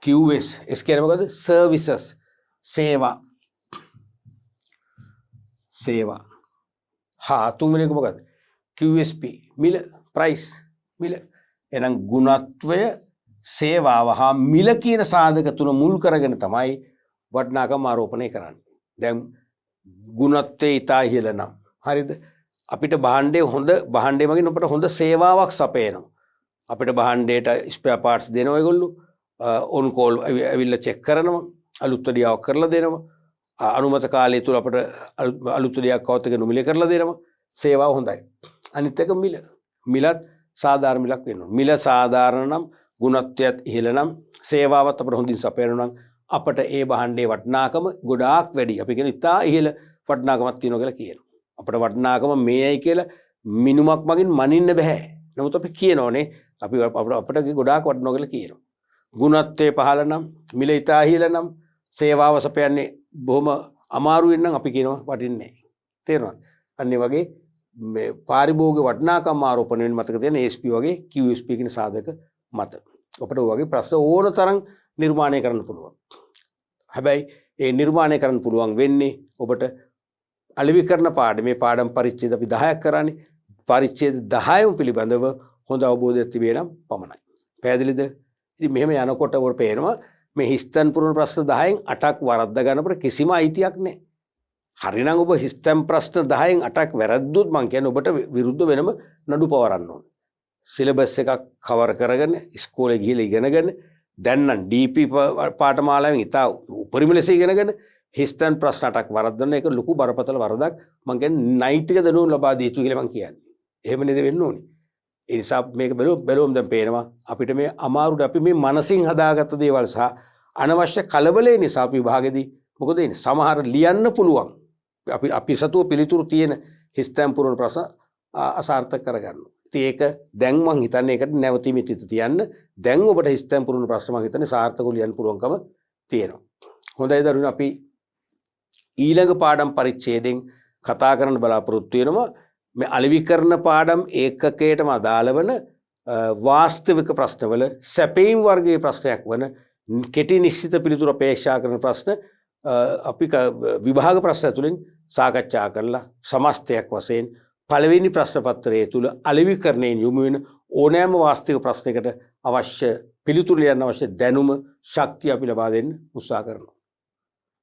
QS S කියන්නේ මොකද්ද? services සේවා තුන්වෙනි එක මොකද්ද? QSP මිල ප්‍රයිස් මිල. එහෙනම් ගුණත්වය සේවාව හා මිල කියන සාධක තුන මුල් කරගෙන තමයි වටිනාකම ආරෝපණය කරන්නේ. දැන් ගුණත්වයේ ඉතා ඉහළ නම් හරිද? අපිට භාණ්ඩේ මගින් අපිට හොඳ සේවාවක් සපයනවා. අපිට භාණ්ඩයට ස්පෙයා පාර්ට්ස් දෙනවා ඒගොල්ලෝ. ඔන් කෝල් ඇවිල්ලා චෙක් කරනවා. අලුත් වැඩියාවක් කරලා දෙනවා. අනුමත කාලය තුල අපිට අලුත් වැඩියාවක් කවුත් එක නොමිලේ කරලා දෙනවා. සේවාව හොඳයි. අනිත් එක මිල. මිලත් සාධාරණ මිලක් වෙන්න ඕන. මිල සාධාරණ නම් ගුණත්වයත් ඉහළ නම් සේවාවත් අපිට හොඳින් සපයනවා නම් අපට ඒ භාණ්ඩේ වටිනාකම ගොඩාක් වැඩි. අපි කියන ඉතා ඉහළ වටිනාකමක් තියෙනවා කියලා කියනවා. අපිට වටිනාකම මේයි කියලා මිනුමක් මගින් මනින්න බෑ. නමුත් අපි කියනෝනේ අපි අපිට ගොඩාක් වටිනවා කියලා කියනවා. ගුණත්වයේ පහළ නම් මිල ඉතා ඉහළ නම් සේවාව සපයන්නේ බොහොම අමාරුවෙන් නම් අපි කියනවා වටින්නේ නැහැ. තේරෙනවද? අන්න ඒ වගේ මේ පාරිභෝගික වටිනාකම් ආරෝපණය වෙන මතක තියෙන ASP වගේ QSP කියන සාධක මත. අපිට ඔය වගේ ප්‍රශ්න ඕන තරම් නිර්මාණය කරන්න පුළුවන්. හැබැයි ඒ නිර්මාණය කරන්න පුළුවන් වෙන්නේ ඔබට අලෙවිකරණ පාඩමේ පාඩම් පරිච්ඡේද අපි 10ක් කරන්නේ. පරිච්ඡේද 10ම පිළිබඳව හොඳ අවබෝධයක් තිබේ නම් පමණයි. පැහැදිලිද? ඉතින් මෙහෙම යනකොට ඔබට පේනවා මේ හිස්තන් පුරන ප්‍රශ්න 10න් 8ක් වරද්දා ගන්නකොට කිසිම අයිතියක් නැහැ. හරිනම් ඔබ හිස්තන් ප්‍රශ්න 10න් 8ක් වැරද්දුවොත් මං කියන්නේ ඔබට විරුද්ධ වෙනම නඩු පවරන්න ඕනේ. සිලබස් එකක් කවර් කරගෙන ඉස්කෝලේ ගිහිල්ලා ඉගෙනගෙන දැන් නම් DP පාඨමාලාවෙන් ඉතා උපරිම ලෙස ඉගෙනගෙන හිස්තන් ප්‍රශ්න 8ක් වරද්දන එක ලොකු බරපතල වරදක්. මං කියන්නේ නෛතික දඬුවම් ලබා දී යුතු කියලා මං කියන්නේ. එහෙම නේද වෙන්න ඕනේ. ඒ නිසා මේක බැලුවම දැන් පේනවා අපිට මේ අමාරුද අපි මේ මනසින් හදාගත්ත දේවල් සහ අනවශ්‍ය කලබලේ නිසා අපි විභාගෙදී මොකද වෙන්නේ? සමහර ලියන්න පුළුවන්. අපි සතුව පිළිතුරු තියෙන හිස්තන් පුරන ප්‍රශ්න අසාර්ථක කරගන්නවා. ඉතින් ඒක දැන් මං හිතන්නේ ඒකට නැවතීමේ තිත තියන්න. දැන් ඔබට හිස්තන් පුරන ප්‍රශ්න මං හිතන්නේ සාර්ථකව ලියන්න පුළුවන්කම තියෙනවා. හොඳයි දරුවනේ අපි ඊළඟ පාඩම් පරිච්ඡේදයෙන් කතා කරන්න බලාපොරොත්තු වෙනවා. මේ අලෙවිකරණ පාඩම් ඒකකයටම අදාළ වන වාස්තවික ප්‍රශ්නවල සැපීම් වර්ගයේ ප්‍රශ්නයක් වන කෙටි නිශ්චිත පිළිතුරු අපේක්ෂා කරන ප්‍රශ්න අපි විභාග ප්‍රශ්න තුලින් සාකච්ඡා කරලා සමස්තයක් වශයෙන් පළවෙනි ප්‍රශ්න පත්‍රයේ තුල අලෙවිකරණයෙන් යොමු වෙන ඕනෑම වාස්තවික ප්‍රශ්නයකට අවශ්‍ය පිළිතුරු ලියන්න අවශ්‍ය දැනුම ශක්තිය අපි ලබා දෙන්න උත්සාහ කරනවා.